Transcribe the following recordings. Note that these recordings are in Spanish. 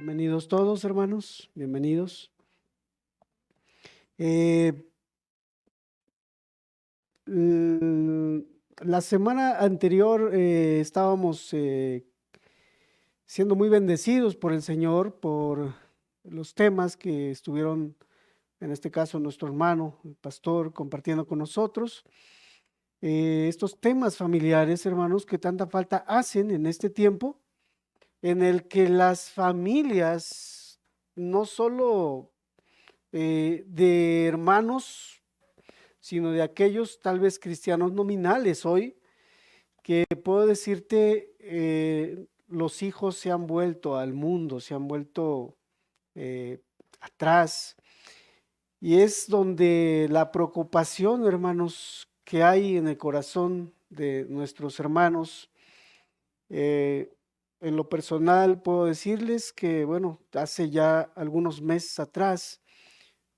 Bienvenidos todos, hermanos, bienvenidos. Eh, l- la semana anterior estábamos siendo muy bendecidos por el Señor, por los temas que estuvieron, en este caso, nuestro hermano, el pastor, compartiendo con nosotros. Estos temas familiares, hermanos, que tanta falta hacen en este tiempo, en el que las familias, no solo de hermanos, sino de aquellos tal vez cristianos nominales hoy, que puedo decirte, los hijos se han vuelto al mundo, se han vuelto eh, atrás. Y es donde la preocupación, hermanos, que hay en el corazón de nuestros hermanos. eh, en lo personal puedo decirles que, bueno, hace ya algunos meses atrás,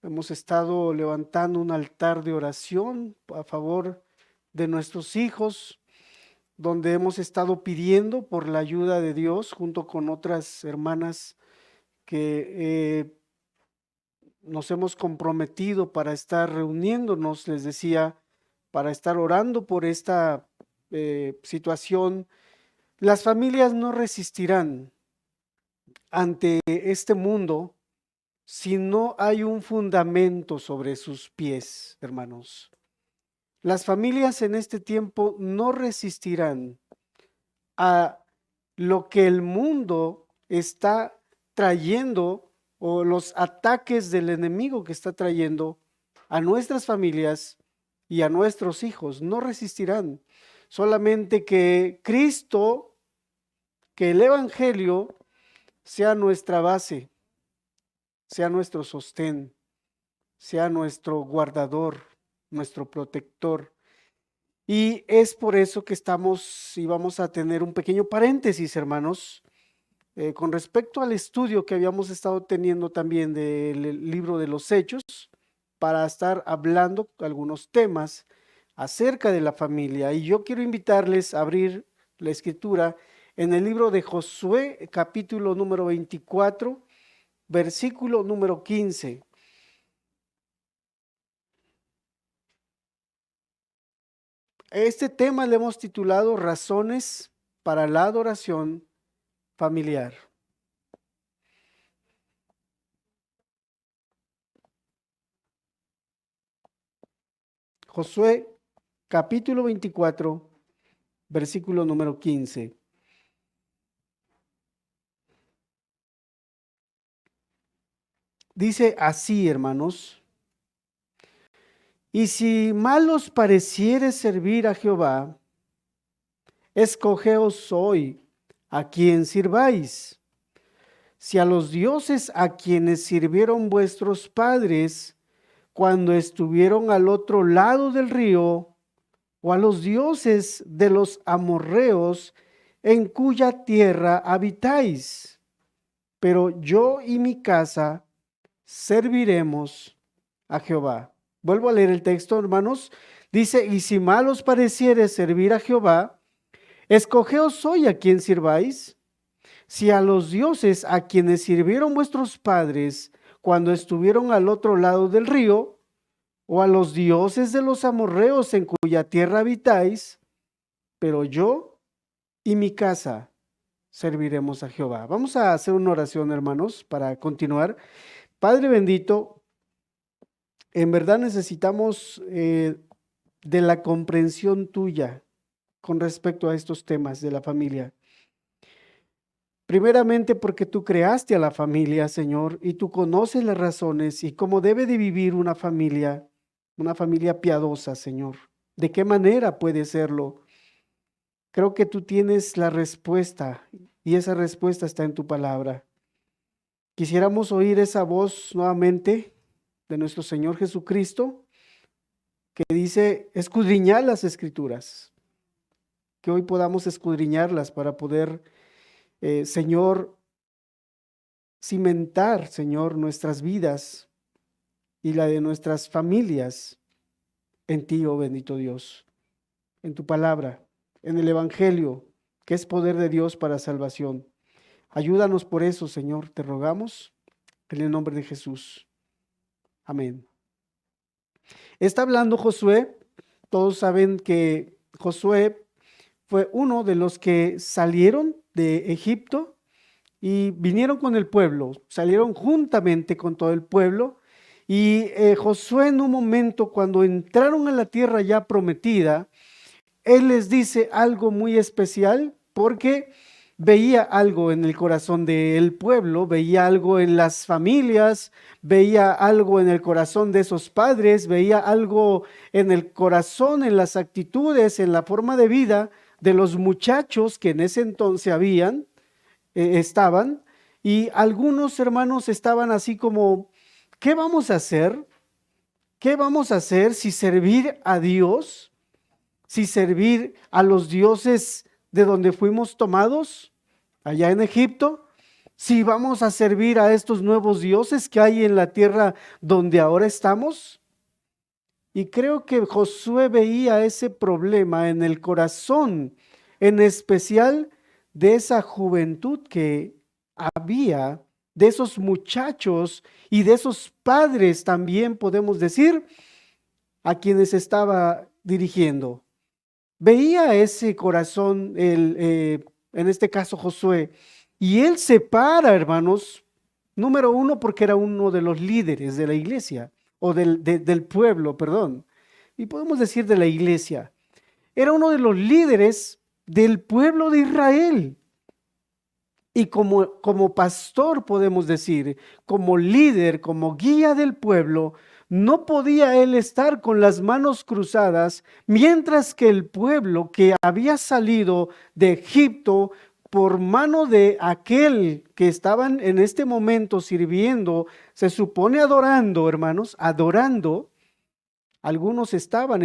hemos estado levantando un altar de oración a favor de nuestros hijos, donde hemos estado pidiendo por la ayuda de Dios junto con otras hermanas que nos hemos comprometido para estar reuniéndonos, les decía, para estar orando por esta situación. Las familias no resistirán ante este mundo si no hay un fundamento sobre sus pies, hermanos. Las familias en este tiempo no resistirán a lo que el mundo está trayendo o los ataques del enemigo que está trayendo a nuestras familias y a nuestros hijos. No resistirán. Solamente que Cristo, que el Evangelio sea nuestra base, sea nuestro sostén, sea nuestro guardador, nuestro protector. Y es por eso que estamos y vamos a tener un pequeño paréntesis, hermanos, con respecto al estudio que habíamos estado teniendo también del libro de los Hechos, para estar hablando algunos temas acerca de la familia. Y yo quiero invitarles a abrir la escritura en el libro de Josué, capítulo número 24, versículo número 15. Este tema le hemos titulado Razones para la adoración familiar. Josué capítulo 24, versículo número 15. Dice así, hermanos: y si mal os pareciere servir a Jehová, escogeos hoy a quien sirváis. Si a los dioses a quienes sirvieron vuestros padres cuando estuvieron al otro lado del río, o a los dioses de los amorreos en cuya tierra habitáis. Pero yo y mi casa serviremos a Jehová. Vuelvo a leer el texto, hermanos. Dice: y si mal os pareciere servir a Jehová, escogeos hoy a quien sirváis. Si a los dioses a quienes sirvieron vuestros padres cuando estuvieron al otro lado del río, o a los dioses de los amorreos en cuya tierra habitáis, pero yo y mi casa serviremos a Jehová. Vamos a hacer una oración, hermanos, para continuar. Padre bendito, en verdad necesitamos de la comprensión tuya con respecto a estos temas de la familia. Primeramente porque tú creaste a la familia, Señor, y tú conoces las razones y cómo debe de vivir una familia piadosa, Señor. ¿De qué manera puede serlo? Creo que tú tienes la respuesta y esa respuesta está en tu palabra. Quisiéramos oír esa voz nuevamente de nuestro Señor Jesucristo, que dice: escudriñad las escrituras, que hoy podamos escudriñarlas para poder, Señor, cimentar, Señor, nuestras vidas y la de nuestras familias en ti, oh bendito Dios, en tu palabra, en el Evangelio, que es poder de Dios para salvación. Ayúdanos por eso, Señor, te rogamos, en el nombre de Jesús. Amén. Está hablando Josué. Todos saben que Josué fue uno de los que salieron de Egipto y vinieron con el pueblo, salieron juntamente con todo el pueblo. Y Josué, en un momento, cuando entraron a la tierra ya prometida, él les dice algo muy especial, porque veía algo en el corazón del pueblo, veía algo en las familias, veía algo en el corazón de esos padres, veía algo en el corazón, en las actitudes, en la forma de vida de los muchachos que en ese entonces estaban, y algunos hermanos estaban así como, ¿qué vamos a hacer? ¿Qué vamos a hacer si servir a Dios? Si servir a los dioses de donde fuimos tomados, allá en Egipto, si vamos a servir a estos nuevos dioses que hay en la tierra donde ahora estamos. Y creo que Josué veía ese problema en el corazón, en especial de esa juventud que había, de esos muchachos y de esos padres también, podemos decir, a quienes estaba dirigiendo. Veía ese corazón, en este caso Josué, y él se para, hermanos, número uno, porque era uno de los líderes de la iglesia, o del pueblo, perdón, y podemos decir de la iglesia. Era uno de los líderes del pueblo de Israel. Y como pastor, podemos decir, como líder, como guía del pueblo, no podía él estar con las manos cruzadas, mientras que el pueblo que había salido de Egipto por mano de aquel que estaban en este momento sirviendo, se supone adorando, hermanos, adorando. Algunos estaban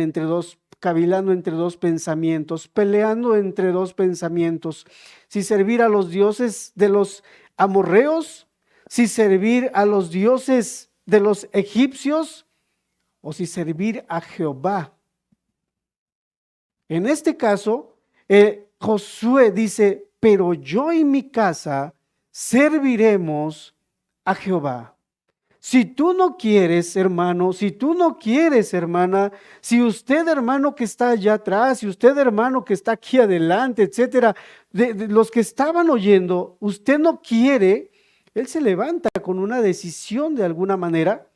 cavilando entre dos pensamientos, peleando entre dos pensamientos: si servir a los dioses de los amorreos, si servir a los dioses de los egipcios, o si servir a Jehová. En este caso, Josué dice: pero yo y mi casa serviremos a Jehová. Si tú no quieres, hermano, si tú no quieres, hermana, si usted, hermano, que está allá atrás, si usted, hermano, que está aquí adelante, etcétera, de los que estaban oyendo, usted no quiere, él se levanta con una decisión de alguna manera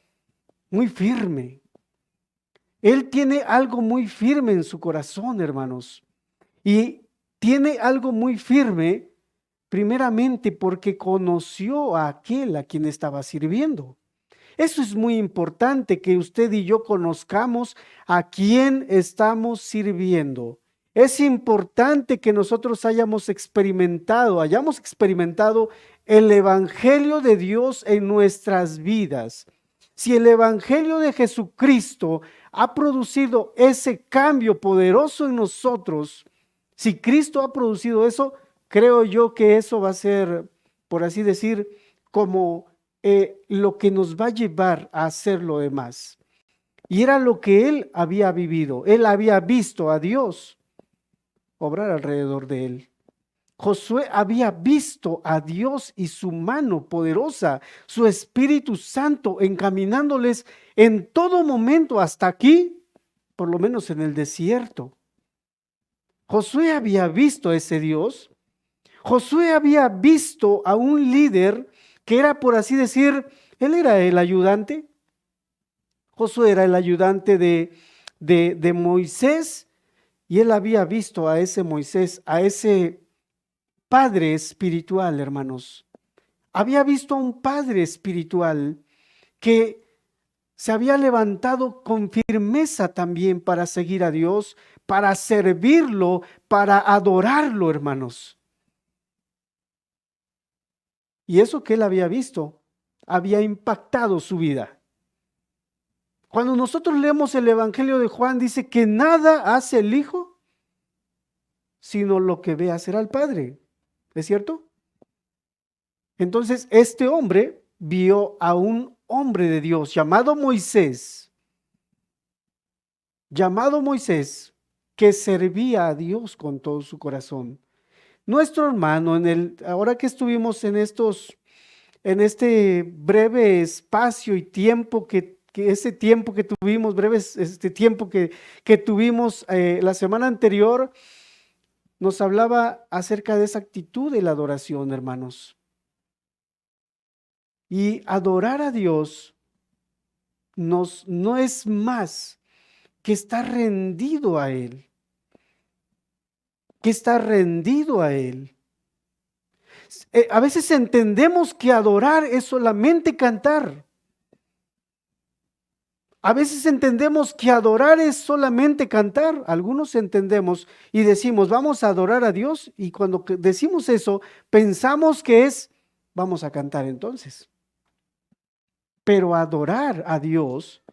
muy firme. Él tiene algo muy firme en su corazón, hermanos. Y tiene algo muy firme, primeramente, porque conoció a aquel a quien estaba sirviendo. Eso es muy importante, que usted y yo conozcamos a quién estamos sirviendo. Es importante que nosotros hayamos experimentado el Evangelio de Dios en nuestras vidas. Si el Evangelio de Jesucristo ha producido ese cambio poderoso en nosotros, si Cristo ha producido eso, creo yo que eso va a ser, por así decir, como lo que nos va a llevar a hacer lo demás. Y era lo que él había vivido. Él había visto a Dios obrar alrededor de él. Josué había visto a Dios y su mano poderosa, su Espíritu Santo encaminándoles en todo momento hasta aquí, por lo menos en el desierto. Josué había visto a ese Dios. Josué había visto a un líder que era, por así decir, él era el ayudante. Josué era el ayudante de Moisés, y él había visto a ese Moisés, a ese padre espiritual, hermanos. Había visto a un padre espiritual que se había levantado con firmeza también para seguir a Dios, para servirlo, para adorarlo, hermanos. Y eso que él había visto había impactado su vida. Cuando nosotros leemos el Evangelio de Juan, dice que nada hace el Hijo sino lo que ve hacer al Padre. ¿Es cierto? Entonces, este hombre vio a un hombre de Dios llamado Moisés, que servía a Dios con todo su corazón. nuestro hermano, ahora que estuvimos en este breve espacio y tiempo ese tiempo que tuvimos, este tiempo que tuvimos la semana anterior, nos hablaba acerca de esa actitud de la adoración, hermanos. Y adorar a Dios no es más que estar rendido a Él, que estar rendido a Él. A veces entendemos que adorar es solamente cantar. A veces entendemos que adorar es solamente cantar. Algunos entendemos y decimos, vamos a adorar a Dios. Y cuando decimos eso, pensamos que vamos a cantar entonces. Pero adorar a Dios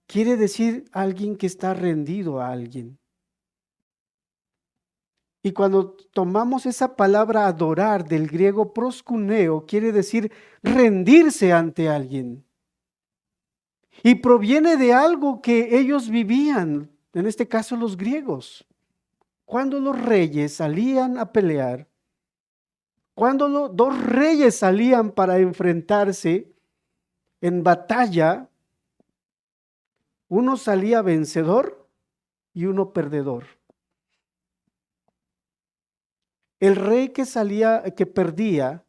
quiere decir alguien que está rendido a alguien. Y cuando tomamos esa palabra adorar del griego proskuneo, quiere decir rendirse ante alguien. Y proviene de algo que ellos vivían, en este caso los griegos. Cuando los reyes salían a pelear, cuando dos reyes salían para enfrentarse en batalla, uno salía vencedor y uno perdedor. El rey que perdía,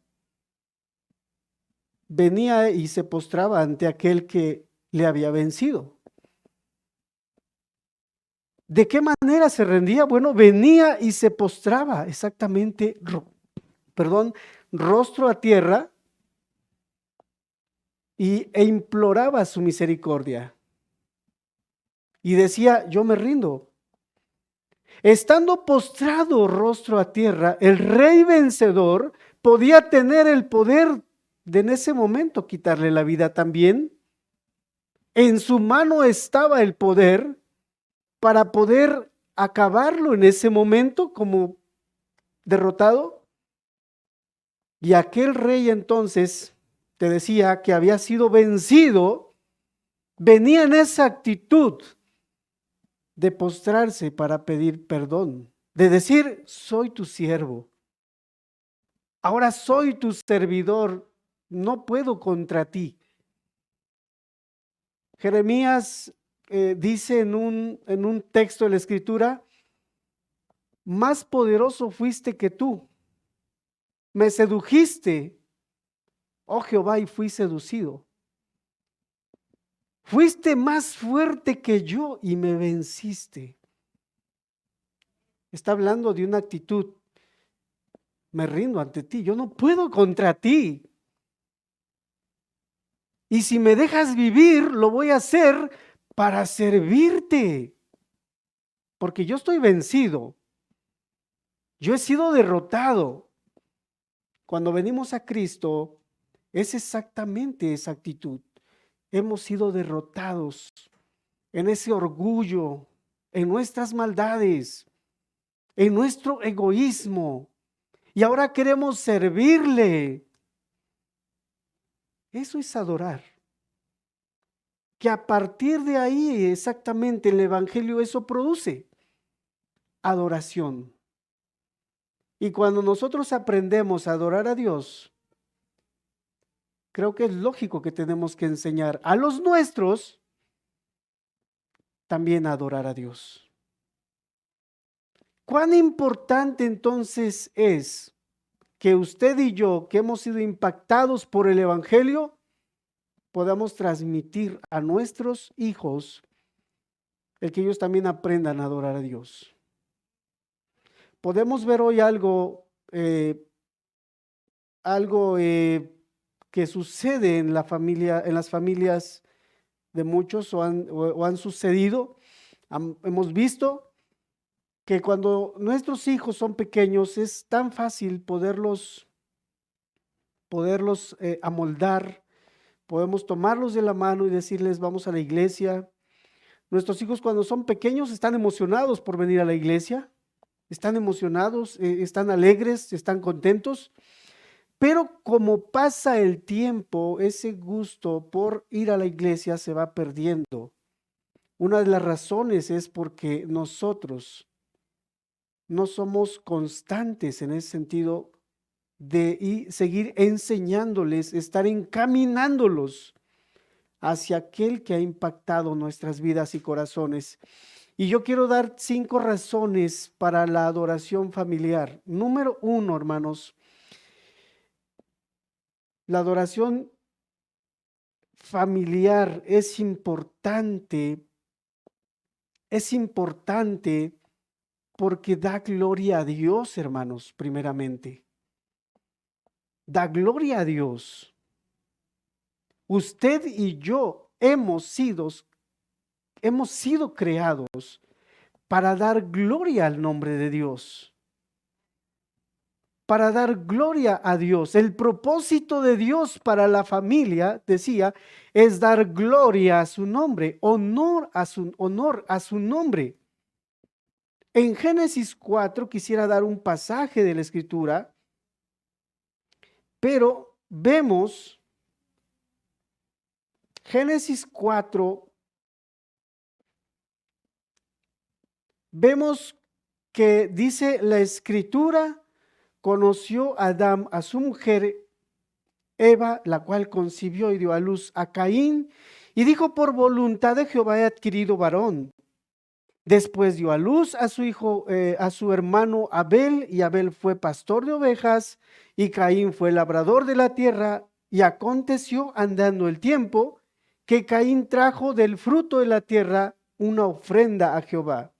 venía y se postraba ante aquel que le había vencido. ¿De qué manera se rendía? Bueno, venía y se postraba exactamente, rostro a tierra e imploraba su misericordia. Y decía, yo me rindo. Estando postrado rostro a tierra, el rey vencedor podía tener el poder de en ese momento quitarle la vida también. En su mano estaba el poder para poder acabarlo en ese momento como derrotado. Y aquel rey entonces, te decía que había sido vencido, venía en esa actitud de postrarse para pedir perdón, de decir, soy tu siervo, ahora soy tu servidor, no puedo contra ti. Jeremías dice en un texto de la Escritura, más poderoso fuiste que tú, me sedujiste, oh Jehová, y fui seducido. Fuiste más fuerte que yo y me venciste. Está hablando de una actitud, me rindo ante ti, yo no puedo contra ti. Y si me dejas vivir, lo voy a hacer para servirte. Porque yo estoy vencido. Yo he sido derrotado. Cuando venimos a Cristo, es exactamente esa actitud. Hemos sido derrotados en ese orgullo, en nuestras maldades, en nuestro egoísmo. Y ahora queremos servirle. Eso es adorar. Que a partir de ahí exactamente el Evangelio eso produce adoración. Y cuando nosotros aprendemos a adorar a Dios, creo que es lógico que tenemos que enseñar a los nuestros también a adorar a Dios. ¿Cuán importante entonces es que usted y yo, que hemos sido impactados por el Evangelio, podamos transmitir a nuestros hijos el que ellos también aprendan a adorar a Dios? Podemos ver hoy algo que sucede en la familia, en las familias de muchos o han sucedido. Hemos visto que cuando nuestros hijos son pequeños es tan fácil poderlos amoldar. Podemos tomarlos de la mano y decirles vamos a la iglesia. Nuestros hijos cuando son pequeños están emocionados por venir a la iglesia, están emocionados, están alegres, están contentos. Pero como pasa el tiempo, ese gusto por ir a la iglesia se va perdiendo. Una de las razones es porque nosotros no somos constantes en ese sentido de seguir enseñándoles, estar encaminándolos hacia aquel que ha impactado nuestras vidas y corazones. Y yo quiero dar 5 razones para la adoración familiar. Número 1, hermanos, la adoración familiar es importante porque da gloria a Dios, hermanos, primeramente. Da gloria a Dios. Usted y yo hemos sido creados para dar gloria al nombre de Dios. Para dar gloria a Dios. El propósito de Dios para la familia, decía, es dar gloria a su nombre, honor a su nombre. En Génesis 4 quisiera dar un pasaje de la Escritura, pero vemos Génesis 4, vemos que dice la Escritura, conoció Adán a su mujer Eva, la cual concibió y dio a luz a Caín, y dijo: por voluntad de Jehová he adquirido varón. Después dio a luz a su hijo, a su hermano Abel, y Abel fue pastor de ovejas, y Caín fue labrador de la tierra. Y aconteció, andando el tiempo, que Caín trajo del fruto de la tierra una ofrenda a Jehová.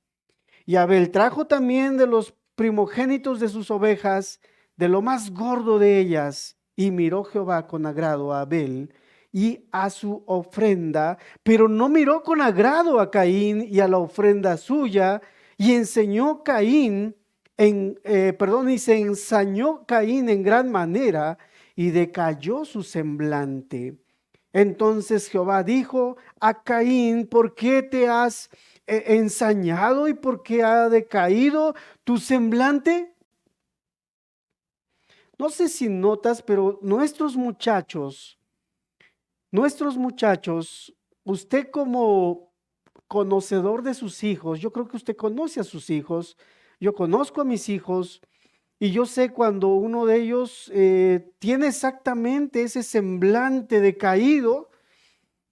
Y Abel trajo también de los primogénitos de sus ovejas, de lo más gordo de ellas, y miró Jehová con agrado a Abel y a su ofrenda, pero no miró con agrado a Caín y a la ofrenda suya, y enseñó Caín y se ensañó Caín en gran manera, y decayó su semblante. Entonces Jehová dijo a Caín: ¿por qué te has ensañado y por qué ha decaído tu semblante? No sé si notas, pero nuestros muchachos, usted como conocedor de sus hijos, yo creo que usted conoce a sus hijos, yo conozco a mis hijos, y yo sé cuando uno de ellos tiene exactamente ese semblante decaído,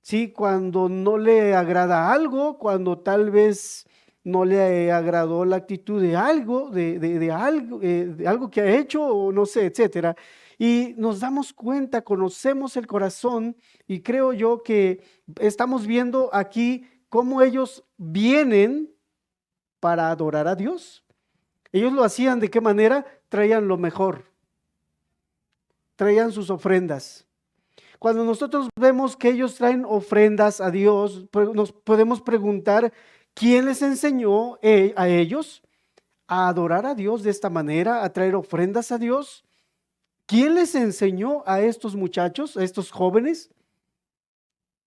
¿sí? Cuando no le agrada algo, cuando tal vez no le agradó la actitud de algo, de algo que ha hecho, o no sé, etcétera. Y nos damos cuenta, conocemos el corazón, y creo yo que estamos viendo aquí cómo ellos vienen para adorar a Dios. Ellos lo hacían ¿de qué manera? Traían lo mejor, traían sus ofrendas. Cuando nosotros vemos que ellos traen ofrendas a Dios, nos podemos preguntar: ¿quién les enseñó a ellos a adorar a Dios de esta manera, a traer ofrendas a Dios? ¿Quién les enseñó a estos muchachos, a estos jóvenes?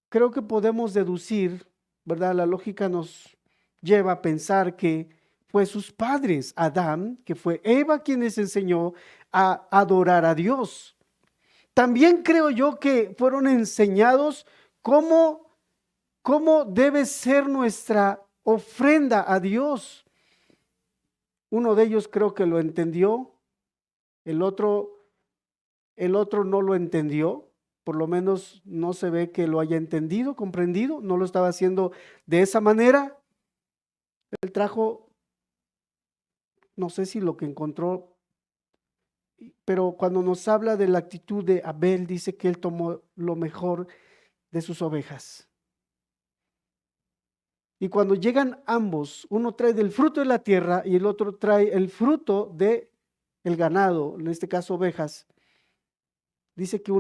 Creo que podemos deducir, ¿verdad? La lógica nos lleva a pensar que fue sus padres, Adán, que fue Eva quien les enseñó a adorar a Dios. También creo yo que fueron enseñados cómo debe ser nuestra ofrenda a Dios. Uno de ellos creo que lo entendió, el otro no lo entendió, por lo menos no se ve que lo haya entendido, comprendido, no lo estaba haciendo de esa manera. Él trajo, no sé si lo que encontró, pero cuando nos habla de la actitud de Abel, dice que él tomó lo mejor de sus ovejas. Y cuando llegan ambos, uno trae del fruto de la tierra y el otro trae el fruto del ganado, en este caso ovejas, dice que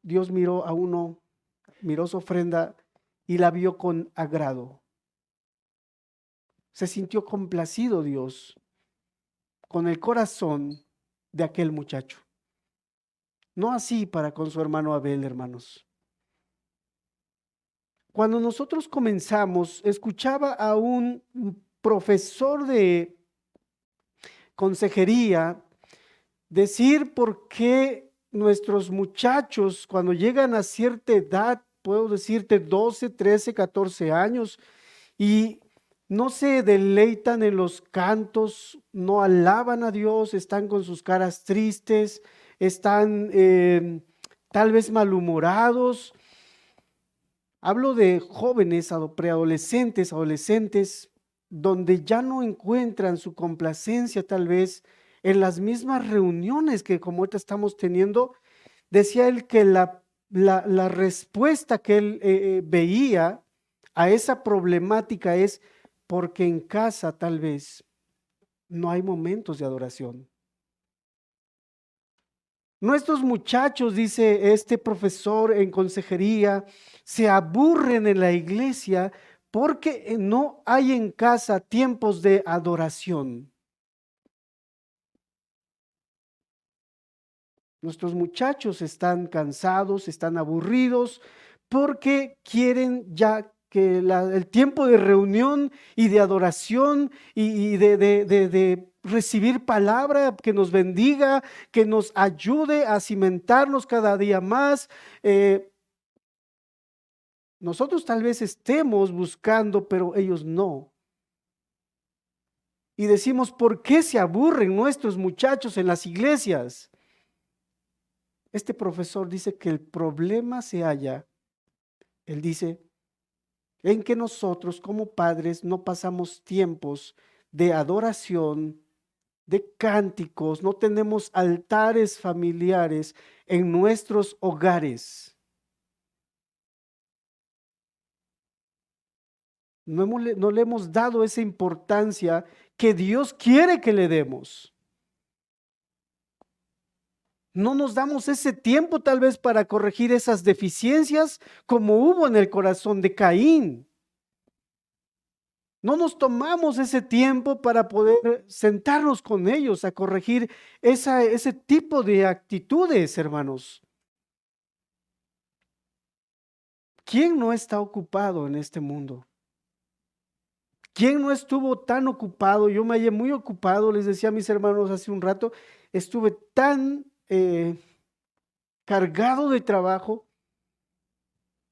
Dios miró a uno, miró su ofrenda y la vio con agrado. Se sintió complacido Dios con el corazón de aquel muchacho. No así para con su hermano Abel, hermanos. Cuando nosotros comenzamos, escuchaba a un profesor de consejería decir por qué nuestros muchachos, cuando llegan a cierta edad, puedo decirte 12, 13, 14 años, y no se deleitan en los cantos, no alaban a Dios, están con sus caras tristes, están tal vez malhumorados. Hablo de jóvenes, preadolescentes, adolescentes, donde ya no encuentran su complacencia tal vez en las mismas reuniones que como ahorita estamos teniendo. Decía él que la respuesta que él veía a esa problemática es porque en casa tal vez no hay momentos de adoración. Nuestros muchachos, dice este profesor en consejería, se aburren en la iglesia porque no hay en casa tiempos de adoración. Nuestros muchachos están cansados, están aburridos porque quieren ya que el tiempo de reunión y de adoración y de recibir palabra que nos bendiga, que nos ayude a cimentarnos cada día más. Nosotros tal vez estemos buscando, pero ellos no. Y decimos, ¿por qué se aburren nuestros muchachos en las iglesias? Este profesor dice que el problema se halla, él dice, en que nosotros como padres no pasamos tiempos de adoración, de cánticos, no tenemos altares familiares en nuestros hogares. No le hemos dado esa importancia que Dios quiere que le demos. No nos damos ese tiempo tal vez para corregir esas deficiencias como hubo en el corazón de Caín. No nos tomamos ese tiempo para poder sentarnos con ellos a corregir ese tipo de actitudes, hermanos. ¿Quién no está ocupado en este mundo? ¿Quién no estuvo tan ocupado? Yo me hallé muy ocupado, les decía a mis hermanos hace un rato, estuve tan cargado de trabajo.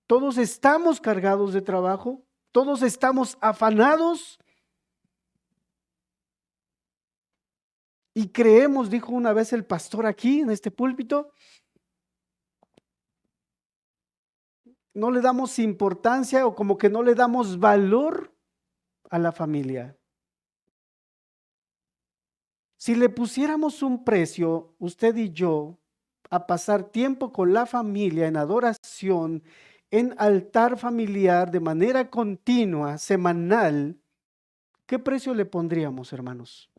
Todos estamos cargados de trabajo, todos estamos afanados y creemos, dijo una vez el pastor aquí en este púlpito, no le damos importancia o como que no le damos valor a la familia. Si le pusiéramos un precio, usted y yo, a pasar tiempo con la familia en adoración, en altar familiar de manera continua, semanal, ¿qué precio le pondríamos, hermanos?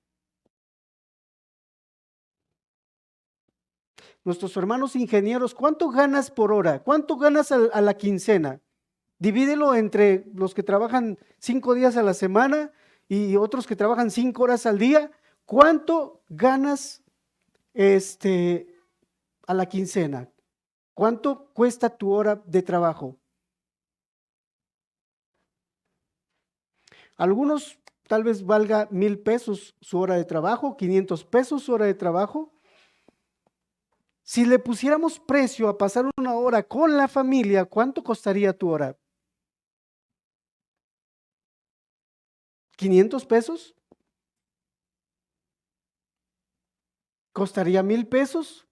Nuestros hermanos ingenieros, ¿cuánto ganas por hora? ¿Cuánto ganas a la quincena? Divídelo entre los que trabajan 5 días a la semana y otros que trabajan 5 horas al día. ¿Cuánto ganas a la quincena? ¿Cuánto cuesta tu hora de trabajo? Algunos tal vez valga 1,000 pesos su hora de trabajo, 500 pesos su hora de trabajo. Si le pusiéramos precio a pasar una hora con la familia, ¿cuánto costaría tu hora? ¿500 pesos? ¿Costaría 1,000 pesos?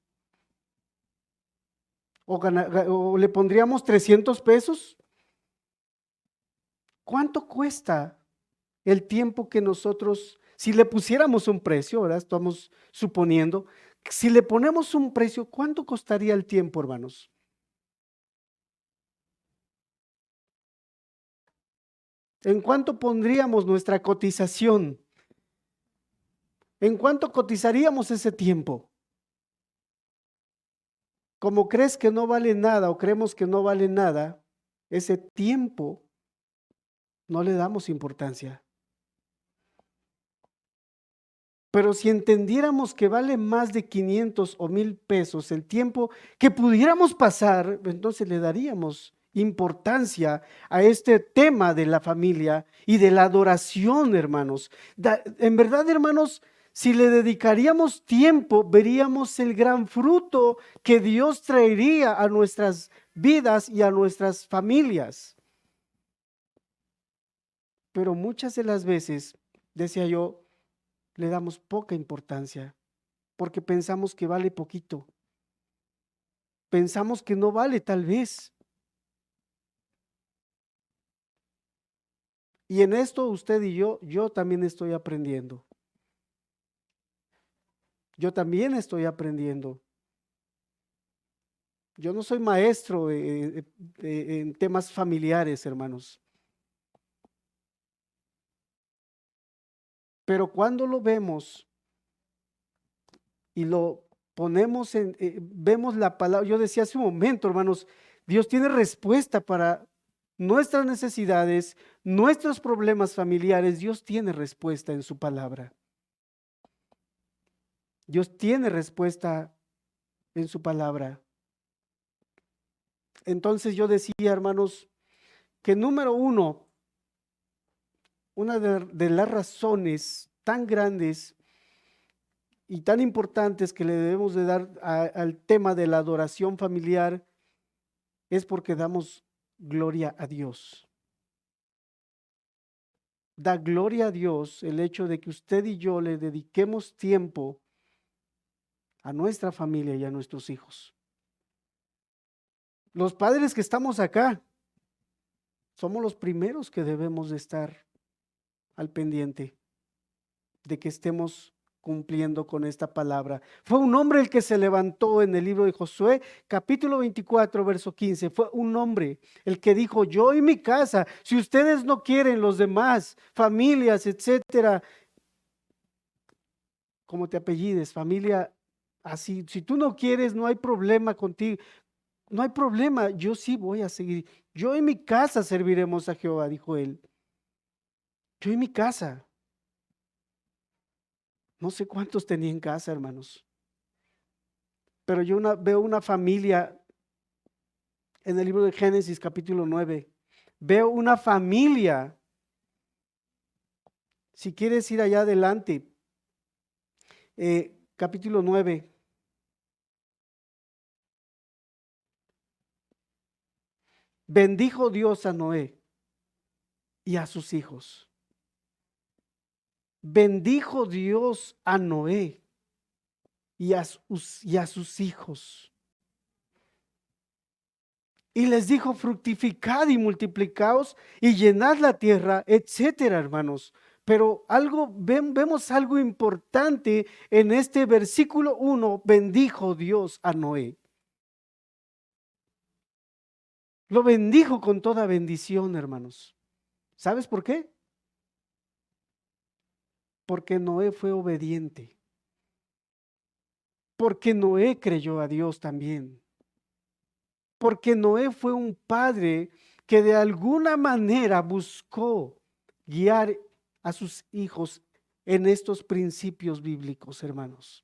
¿O le pondríamos 300 pesos? ¿Cuánto cuesta el tiempo que nosotros, si le pusiéramos un precio, ¿verdad? Estamos suponiendo, si le ponemos un precio, ¿cuánto costaría el tiempo, hermanos? ¿En cuánto pondríamos nuestra cotización? ¿En cuánto cotizaríamos ese tiempo? Como crees que no vale nada o creemos que no vale nada, ese tiempo no le damos importancia. Pero si entendiéramos que vale más de 500 o 1,000 pesos el tiempo que pudiéramos pasar, entonces le daríamos importancia a este tema de la familia y de la adoración, hermanos. En verdad, hermanos, si le dedicaríamos tiempo, veríamos el gran fruto que Dios traería a nuestras vidas y a nuestras familias. pero muchas de las veces, decía yo, le damos poca importancia porque pensamos que vale poquito, pensamos que no vale tal vez. Y en esto usted y yo también estoy aprendiendo. Yo también estoy aprendiendo. Yo no soy maestro en temas familiares, hermanos. Pero cuando lo vemos y lo ponemos vemos la palabra, yo decía hace un momento, hermanos, Dios tiene respuesta para nuestras necesidades, nuestros problemas familiares. Dios tiene respuesta en su palabra. Dios tiene respuesta en su palabra. Entonces yo decía, hermanos, que número uno, una de las razones tan grandes y tan importantes que le debemos de dar al tema de la adoración familiar es porque damos gloria a Dios. Da gloria a Dios el hecho de que usted y yo le dediquemos tiempo a nuestra familia y a nuestros hijos. Los padres que estamos acá somos los primeros que debemos de estar al pendiente de que estemos cumpliendo con esta palabra. Fue un hombre el que se levantó en el libro de Josué, capítulo 24, verso 15. Fue un hombre el que dijo: yo y mi casa, si ustedes no quieren, los demás, familias, etcétera, como te apellides, familia, así, si tú no quieres, no hay problema contigo, no hay problema, yo sí voy a seguir. Yo y mi casa serviremos a Jehová, dijo él. Yo y mi casa. No sé cuántos tenía en casa, hermanos, pero yo veo una familia en el libro de Génesis capítulo 9. Veo una familia. Si quieres ir allá adelante, capítulo 9. Bendijo Dios a Noé y a sus hijos. Bendijo Dios a Noé y a sus hijos. Y les dijo: fructificad y multiplicaos y llenad la tierra, etcétera, hermanos. Pero vemos algo importante en este versículo 1, bendijo Dios a Noé. Lo bendijo con toda bendición, hermanos. ¿Sabes por qué? Porque Noé fue obediente. Porque Noé creyó a Dios también. Porque Noé fue un padre que de alguna manera buscó guiar a sus hijos en estos principios bíblicos, hermanos.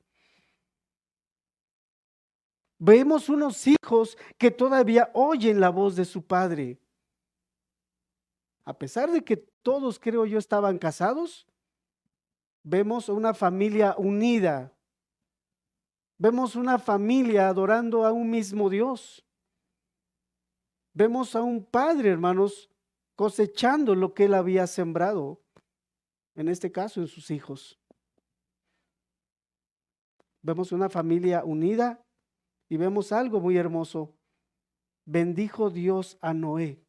Vemos unos hijos que todavía oyen la voz de su padre. A pesar de que todos, creo yo, estaban casados, vemos una familia unida. Vemos una familia adorando a un mismo Dios. Vemos a un padre, hermanos, cosechando lo que él había sembrado, en este caso en sus hijos. Vemos una familia unida y vemos algo muy hermoso. Bendijo Dios a Noé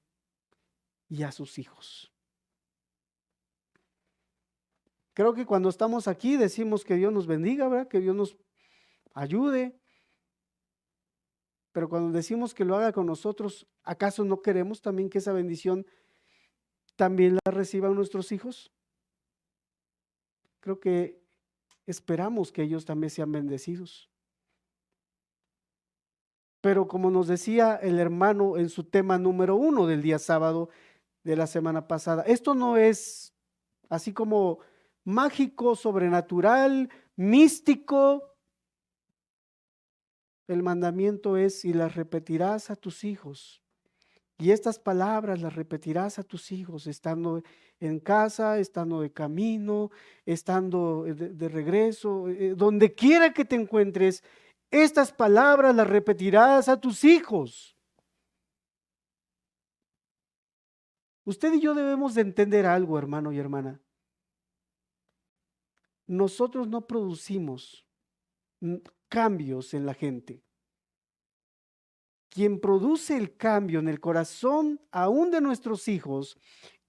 y a sus hijos. Creo que cuando estamos aquí decimos que Dios nos bendiga, ¿verdad? Que Dios nos ayude. Pero cuando decimos que lo haga con nosotros, ¿acaso no queremos también que esa bendición también la reciban nuestros hijos? Creo que esperamos que ellos también sean bendecidos. Pero como nos decía el hermano en su tema número 1 del día sábado de la semana pasada, esto no es así como mágico, sobrenatural, místico. El mandamiento es: y las repetirás a tus hijos. Y estas palabras las repetirás a tus hijos, estando en casa, estando de camino, estando de regreso, donde quiera que te encuentres. Estas palabras las repetirás a tus hijos. Usted y yo debemos de entender algo, hermano y hermana. Nosotros no producimos cambios en la gente. Quien produce el cambio en el corazón aún de nuestros hijos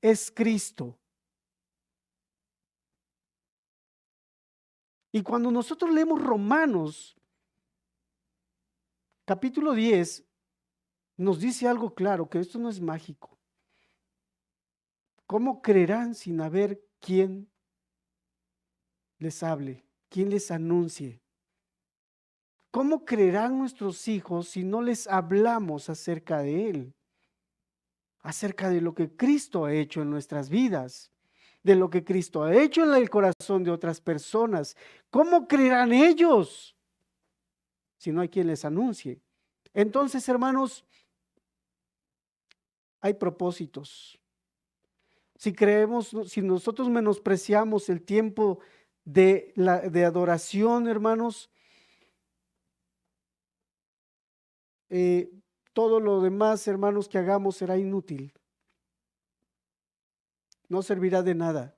es Cristo. Y cuando nosotros leemos Romanos, capítulo 10, nos dice algo claro, que esto no es mágico. ¿Cómo creerán sin haber quien les hable, quien les anuncie? ¿Cómo creerán nuestros hijos si no les hablamos acerca de Él? Acerca de lo que Cristo ha hecho en nuestras vidas, de lo que Cristo ha hecho en el corazón de otras personas. ¿Cómo creerán ellos si no hay quien les anuncie? Entonces, hermanos, hay propósitos. Si creemos, si nosotros menospreciamos el tiempo de adoración, hermanos, todo lo demás, hermanos, que hagamos será inútil. No servirá de nada.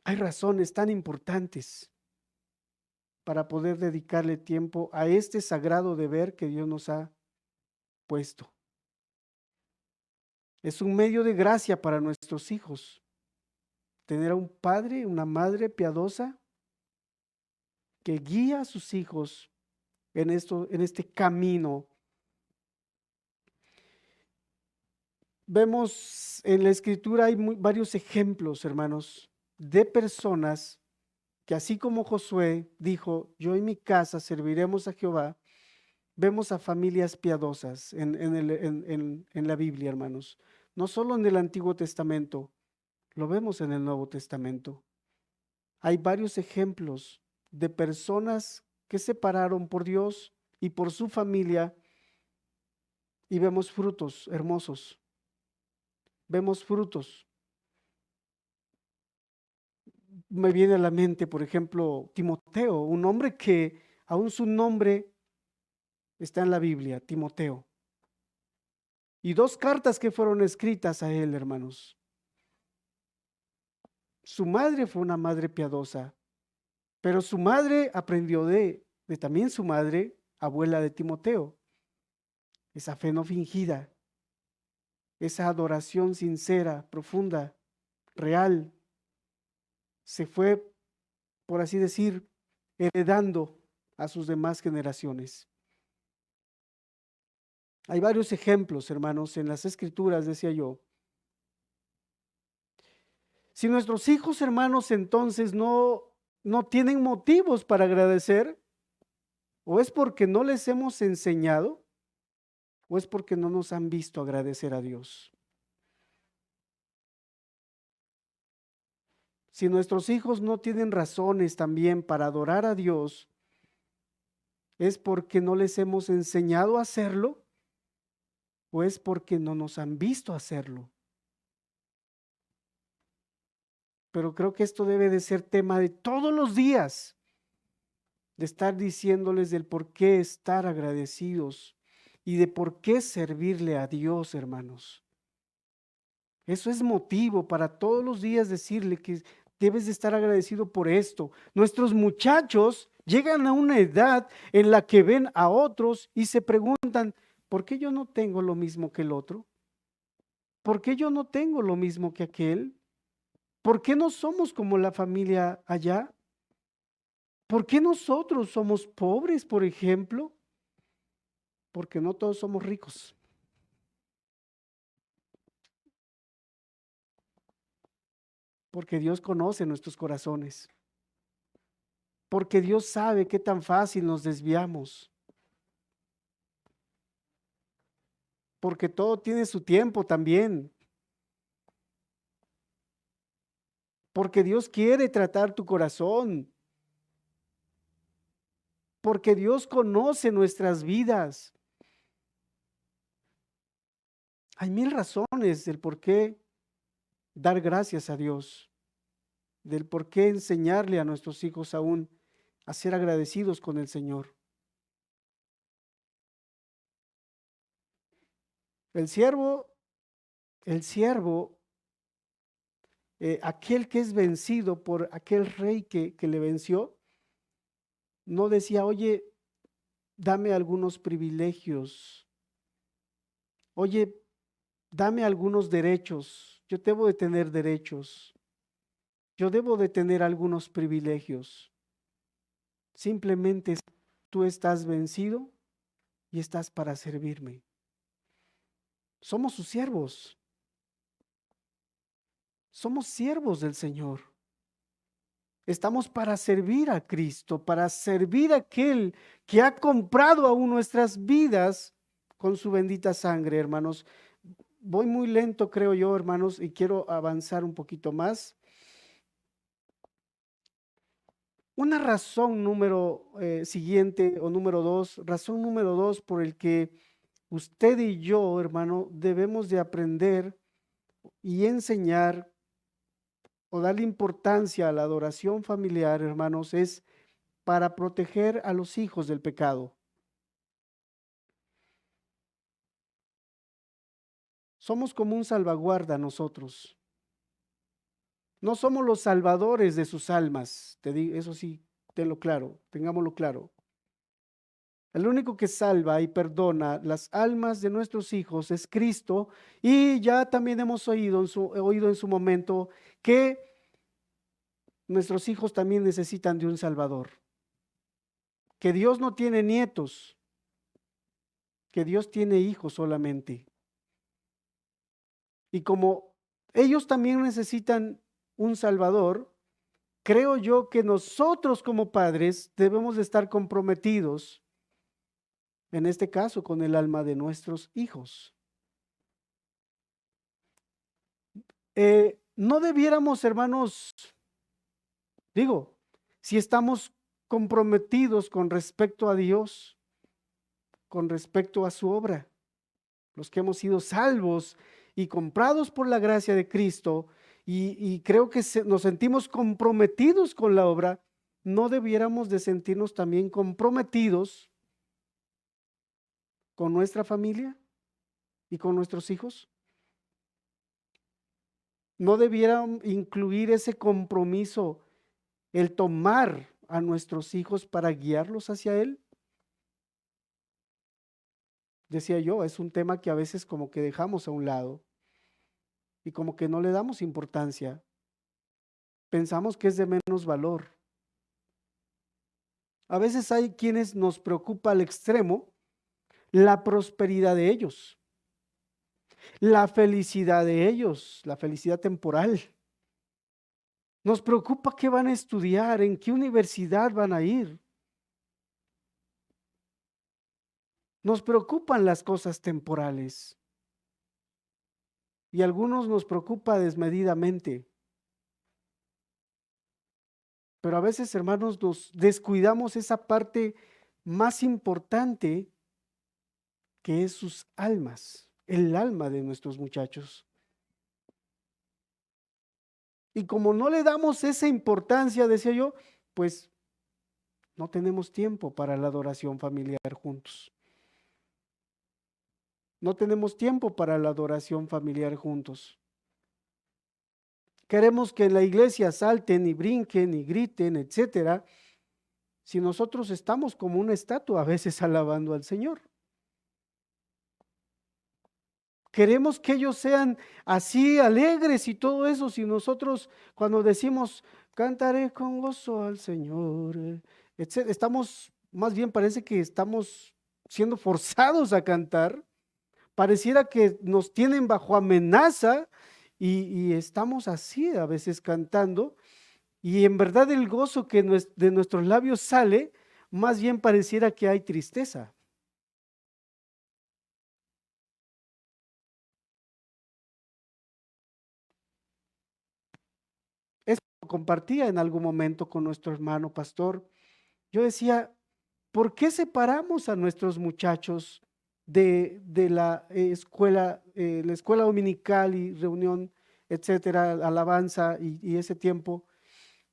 Hay razones tan importantes para poder dedicarle tiempo a este sagrado deber que Dios nos ha puesto. Es un medio de gracia para nuestros hijos. Tener a un padre, una madre piadosa que guía a sus hijos en este camino. Vemos en la escritura hay varios ejemplos, hermanos, de personas que así como Josué dijo, yo y mi casa serviremos a Jehová, vemos a familias piadosas en la Biblia, hermanos. No solo en el Antiguo Testamento, lo vemos en el Nuevo Testamento. Hay varios ejemplos de personas que se pararon por Dios y por su familia y vemos frutos hermosos. Vemos frutos. Me viene a la mente, por ejemplo, Timoteo, un hombre que aún su nombre está en la Biblia, Timoteo. Y 2 cartas que fueron escritas a él, hermanos. Su madre fue una madre piadosa, pero su madre aprendió de también su madre, abuela de Timoteo, esa fe no fingida, esa adoración sincera, profunda, real, se fue, por así decir, heredando a sus demás generaciones. Hay varios ejemplos, hermanos, en las escrituras, decía yo. Si nuestros hijos, hermanos, entonces no tienen motivos para agradecer, o es porque no les hemos enseñado, o es porque no nos han visto agradecer a Dios. Si nuestros hijos no tienen razones también para adorar a Dios, es porque no les hemos enseñado a hacerlo, o es porque no nos han visto hacerlo. Pero creo que esto debe de ser tema de todos los días, de estar diciéndoles del por qué estar agradecidos y de por qué servirle a Dios, hermanos. Eso es motivo para todos los días decirle que debes de estar agradecido por esto. Nuestros muchachos llegan a una edad en la que ven a otros y se preguntan, ¿por qué yo no tengo lo mismo que el otro? ¿Por qué yo no tengo lo mismo que aquel? ¿Por qué no somos como la familia allá? ¿Por qué nosotros somos pobres, por ejemplo? Porque no todos somos ricos. Porque Dios conoce nuestros corazones. Porque Dios sabe qué tan fácil nos desviamos. Porque todo tiene su tiempo también. Porque Dios quiere tratar tu corazón. Porque Dios conoce nuestras vidas. Hay 1000 razones del por qué dar gracias a Dios, del por qué enseñarle a nuestros hijos aún a ser agradecidos con el Señor. El siervo el siervo, aquel que es vencido por aquel rey que le venció, no decía, oye, dame algunos privilegios, oye, dame algunos derechos, yo debo de tener derechos, yo debo de tener algunos privilegios. Simplemente tú estás vencido y estás para servirme. Somos sus siervos. Somos siervos del Señor. Estamos para servir a Cristo, para servir a aquel que ha comprado aún nuestras vidas con su bendita sangre, hermanos. Voy muy lento, creo yo, hermanos, y quiero avanzar un poquito más. Una razón número siguiente o número dos, razón número dos por el que usted y yo, hermano, debemos de aprender y enseñar o darle importancia a la adoración familiar, hermanos, es para proteger a los hijos del pecado. Somos como un salvaguarda nosotros. No somos los salvadores de sus almas, te digo, eso sí, tenlo claro, tengámoslo claro. El único que salva y perdona las almas de nuestros hijos es Cristo, y ya también hemos oído en su momento que nuestros hijos también necesitan de un Salvador, que Dios no tiene nietos, que Dios tiene hijos solamente. Y como ellos también necesitan un Salvador, creo yo que nosotros como padres debemos de estar comprometidos, en este caso, con el alma de nuestros hijos. No debiéramos, hermanos, digo, si estamos comprometidos con respecto a Dios, con respecto a su obra, los que hemos sido salvos y comprados por la gracia de Cristo, y creo que nos sentimos comprometidos con la obra, no debiéramos de sentirnos también comprometidos con nuestra familia y con nuestros hijos. No debiera incluir ese compromiso el tomar a nuestros hijos para guiarlos hacia Él. Decía yo, es un tema que a veces como que dejamos a un lado y como que no le damos importancia. Pensamos que es de menos valor. A veces hay quienes nos preocupa al extremo la prosperidad de ellos, la felicidad de ellos, la felicidad temporal. Nos preocupa qué van a estudiar, en qué universidad van a ir. Nos preocupan las cosas temporales. Y a algunos nos preocupa desmedidamente. Pero a veces, hermanos, nos descuidamos esa parte más importante, que es sus almas, el alma de nuestros muchachos. Y como no le damos esa importancia, decía yo, pues no tenemos tiempo para la adoración familiar juntos. No tenemos tiempo para la adoración familiar juntos. Queremos que en la iglesia salten y brinquen y griten, etcétera, si nosotros estamos como una estatua a veces alabando al Señor. Queremos que ellos sean así alegres y todo eso, si nosotros cuando decimos cantaré con gozo al Señor, etcétera, estamos, más bien parece que estamos siendo forzados a cantar, pareciera que nos tienen bajo amenaza, y estamos así a veces cantando, y en verdad el gozo que de nuestros labios sale, más bien pareciera que hay tristeza. Eso lo compartía en algún momento con nuestro hermano pastor. Yo decía, ¿por qué separamos a nuestros muchachos de la escuela dominical y reunión, etcétera, alabanza y ese tiempo?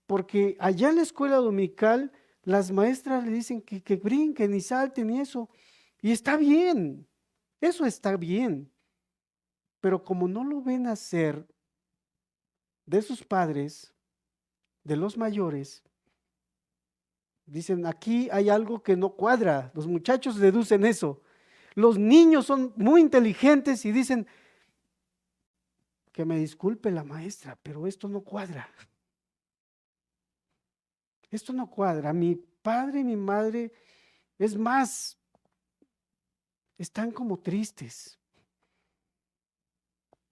Porque allá en la escuela dominical las maestras le dicen que brinquen y salten y eso, y está bien, eso está bien. pero como no lo ven hacer de sus padres, de los mayores, dicen, aquí hay algo que no cuadra. Los muchachos deducen eso. Los niños son muy inteligentes y dicen, que me disculpe la maestra, pero esto no cuadra. Esto no cuadra. Mi padre y mi madre, es más, están como tristes.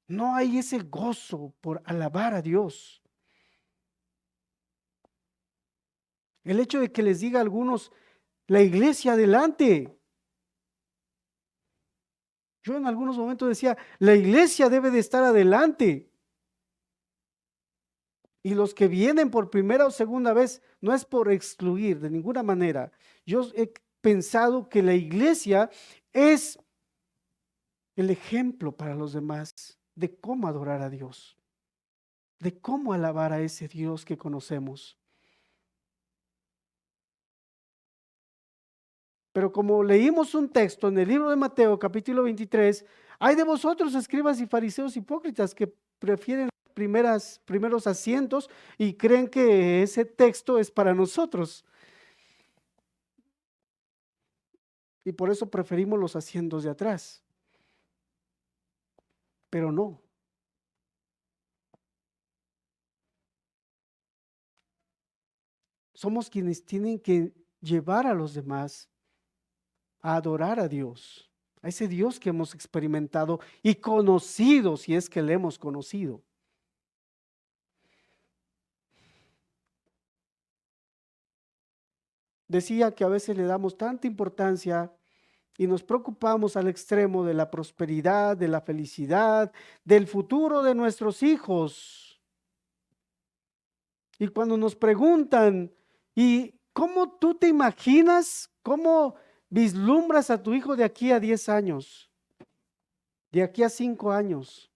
No hay ese gozo por alabar a Dios. El hecho de que les diga a algunos, la iglesia adelante. Yo en algunos momentos decía, la iglesia debe de estar adelante. Y los que vienen por primera o segunda vez, no es por excluir de ninguna manera. Yo he pensado que la iglesia es el ejemplo para los demás de cómo adorar a Dios, de cómo alabar a ese Dios que conocemos. Pero como leímos un texto en el libro de Mateo, capítulo 23, hay de vosotros, escribas y fariseos hipócritas, que prefieren primeros asientos y creen que ese texto es para nosotros. Y por eso preferimos los asientos de atrás. Pero no. Somos quienes tienen que llevar a los demás a adorar a Dios, a ese Dios que hemos experimentado y conocido, si es que le hemos conocido. Decía que a veces le damos tanta importancia y nos preocupamos al extremo de la prosperidad, de la felicidad, del futuro de nuestros hijos. Y cuando nos preguntan, ¿y cómo tú te imaginas, cómo vislumbras a tu hijo de aquí a 10 años, de aquí a 5 años,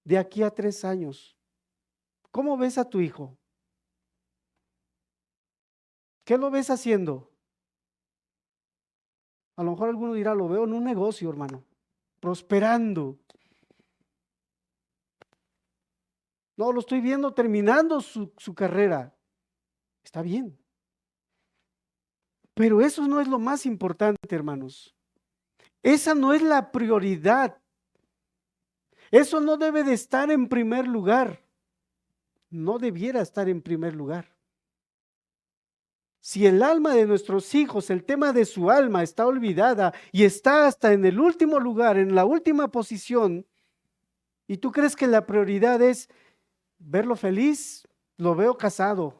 de aquí a 3 años? ¿Cómo ves a tu hijo? ¿Qué lo ves haciendo? A lo mejor alguno dirá, lo veo en un negocio, hermano, prosperando. No, lo estoy viendo terminando su carrera. Está bien. Pero eso no es lo más importante, hermanos. Esa no es la prioridad. Eso no debe de estar en primer lugar. No debiera estar en primer lugar. Si el alma de nuestros hijos, el tema de su alma está olvidada y está hasta en el último lugar, en la última posición, y tú crees que la prioridad es verlo feliz, lo veo casado,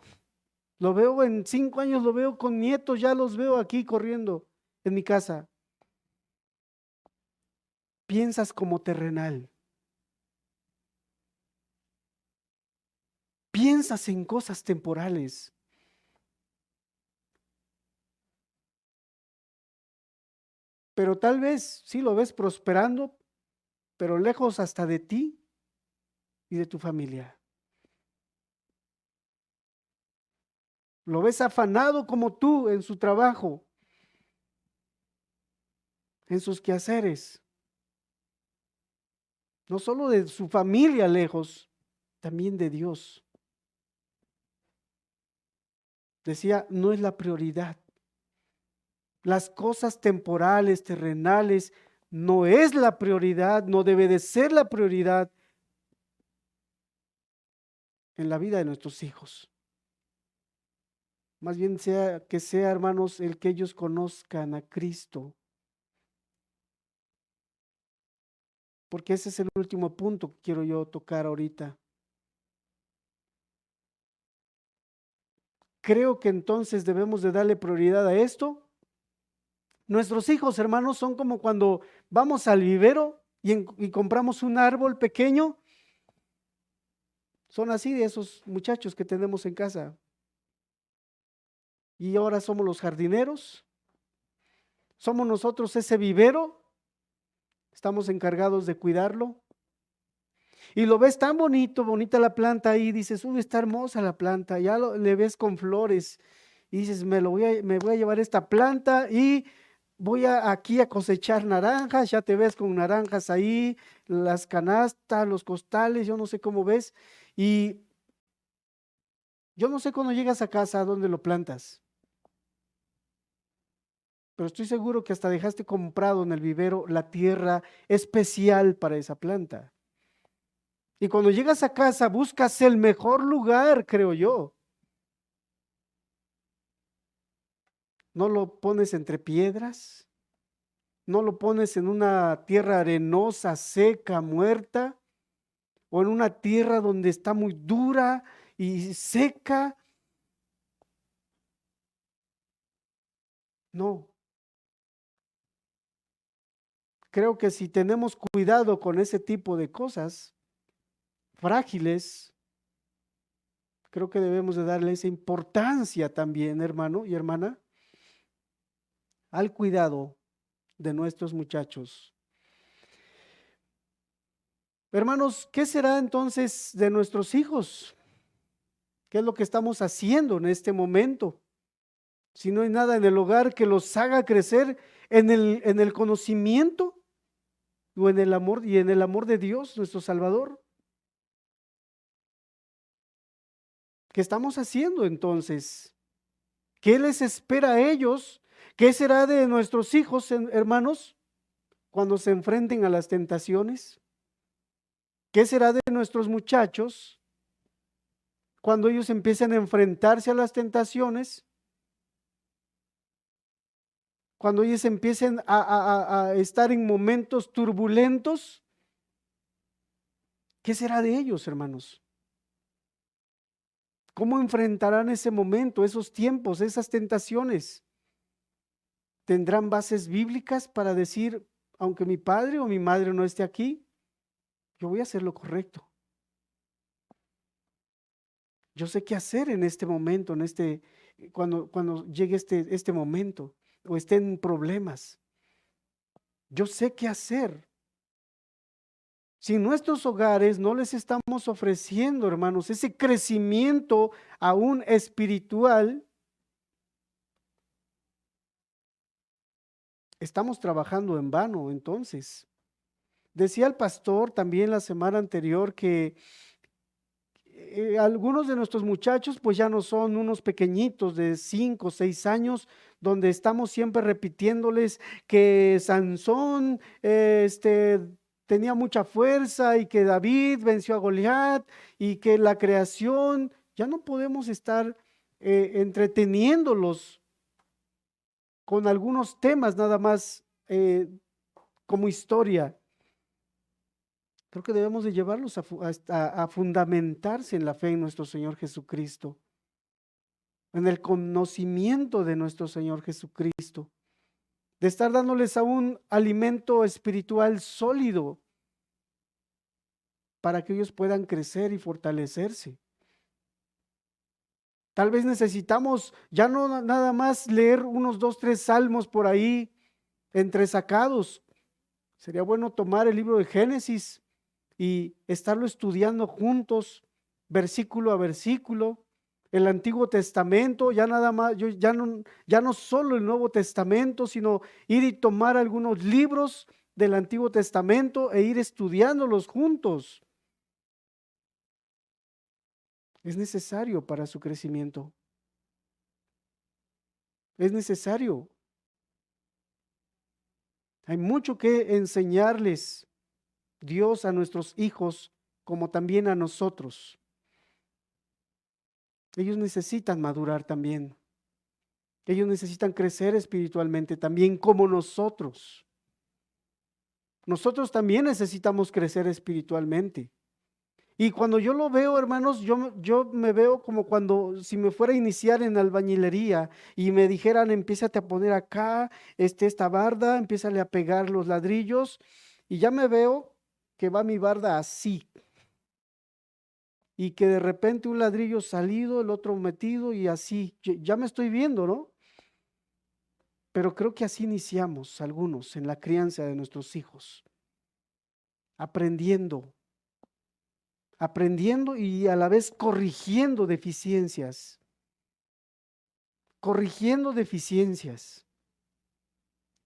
lo veo en 5 años, lo veo con nietos, ya los veo aquí corriendo en mi casa. Piensas como terrenal. Piensas en cosas temporales. Pero tal vez sí lo ves prosperando, pero lejos hasta de ti y de tu familia. Lo ves afanado como tú en su trabajo, en sus quehaceres. No solo de su familia lejos, también de Dios. Decía, no es la prioridad. Las cosas temporales, terrenales, no es la prioridad, no debe de ser la prioridad en la vida de nuestros hijos. Más bien que sea, hermanos, el que ellos conozcan a Cristo. Porque ese es el último punto que quiero yo tocar ahorita. Creo que entonces debemos de darle prioridad a esto. Nuestros hijos, hermanos, son como cuando vamos al vivero y compramos un árbol pequeño. Son así de esos muchachos que tenemos en casa. Y ahora somos los jardineros. Somos nosotros ese vivero. Estamos encargados de cuidarlo. Y lo ves tan bonito, bonita la planta ahí. Dices, uy, está hermosa la planta. Ya le ves con flores. Y dices, me voy a llevar esta planta y voy aquí a cosechar naranjas, ya te ves con naranjas ahí, las canastas, los costales, yo no sé cómo ves, y yo no sé cuando llegas a casa dónde lo plantas, pero estoy seguro que hasta dejaste comprado en el vivero la tierra especial para esa planta. Y cuando llegas a casa buscas el mejor lugar, creo yo. No lo pones entre piedras, no lo pones en una tierra arenosa, seca, muerta, o en una tierra donde está muy dura y seca. No, creo que si tenemos cuidado con ese tipo de cosas frágiles, creo que debemos de darle esa importancia también, hermano y hermana, al cuidado de nuestros muchachos. Hermanos, ¿qué será entonces de nuestros hijos? ¿Qué es lo que estamos haciendo en este momento? Si no hay nada en el hogar que los haga crecer en el conocimiento o en el amor y en el amor de Dios, nuestro Salvador. ¿Qué estamos haciendo entonces? ¿Qué les espera a ellos? ¿Qué será de nuestros hijos, hermanos, cuando se enfrenten a las tentaciones? ¿Qué será de nuestros muchachos cuando ellos empiecen a enfrentarse a las tentaciones? Cuando ellos empiecen a estar en momentos turbulentos, ¿qué será de ellos, hermanos? ¿Cómo enfrentarán ese momento, esos tiempos, esas tentaciones? ¿Tendrán bases bíblicas para decir, aunque mi padre o mi madre no esté aquí, yo voy a hacer lo correcto? Yo sé qué hacer en este momento, cuando llegue este momento o estén problemas. Yo sé qué hacer. Si en nuestros hogares no les estamos ofreciendo, hermanos, ese crecimiento aún espiritual, estamos trabajando en vano entonces. Decía el pastor también la semana anterior que algunos de nuestros muchachos pues ya no son unos pequeñitos de 5 o 6 años donde estamos siempre repitiéndoles que Sansón tenía mucha fuerza y que David venció a Goliat y que la creación, ya no podemos estar entreteniéndolos con algunos temas nada más como historia. Creo que debemos de llevarlos a fundamentarse en la fe en nuestro Señor Jesucristo, en el conocimiento de nuestro Señor Jesucristo, de estar dándoles a un alimento espiritual sólido para que ellos puedan crecer y fortalecerse. Tal vez necesitamos ya no nada más leer unos 2, 3 salmos por ahí entresacados. Sería bueno tomar el libro de Génesis y estarlo estudiando juntos, versículo a versículo, el Antiguo Testamento, ya nada más, ya no solo el Nuevo Testamento, sino ir y tomar algunos libros del Antiguo Testamento e ir estudiándolos juntos. Es necesario para su crecimiento. Es necesario. Hay mucho que enseñarles Dios a nuestros hijos, como también a nosotros. Ellos necesitan madurar también. Ellos necesitan crecer espiritualmente también como nosotros. Nosotros también necesitamos crecer espiritualmente. Y cuando yo lo veo, hermanos, yo me veo como cuando si me fuera a iniciar en albañilería y me dijeran, empiézate a poner acá, esta barda, empiézale a pegar los ladrillos, y ya me veo que va mi barda así, y que de repente un ladrillo salido, el otro metido y así, ya me estoy viendo, ¿no? Pero creo que así iniciamos algunos en la crianza de nuestros hijos, aprendiendo, aprendiendo y a la vez corrigiendo deficiencias, corrigiendo deficiencias.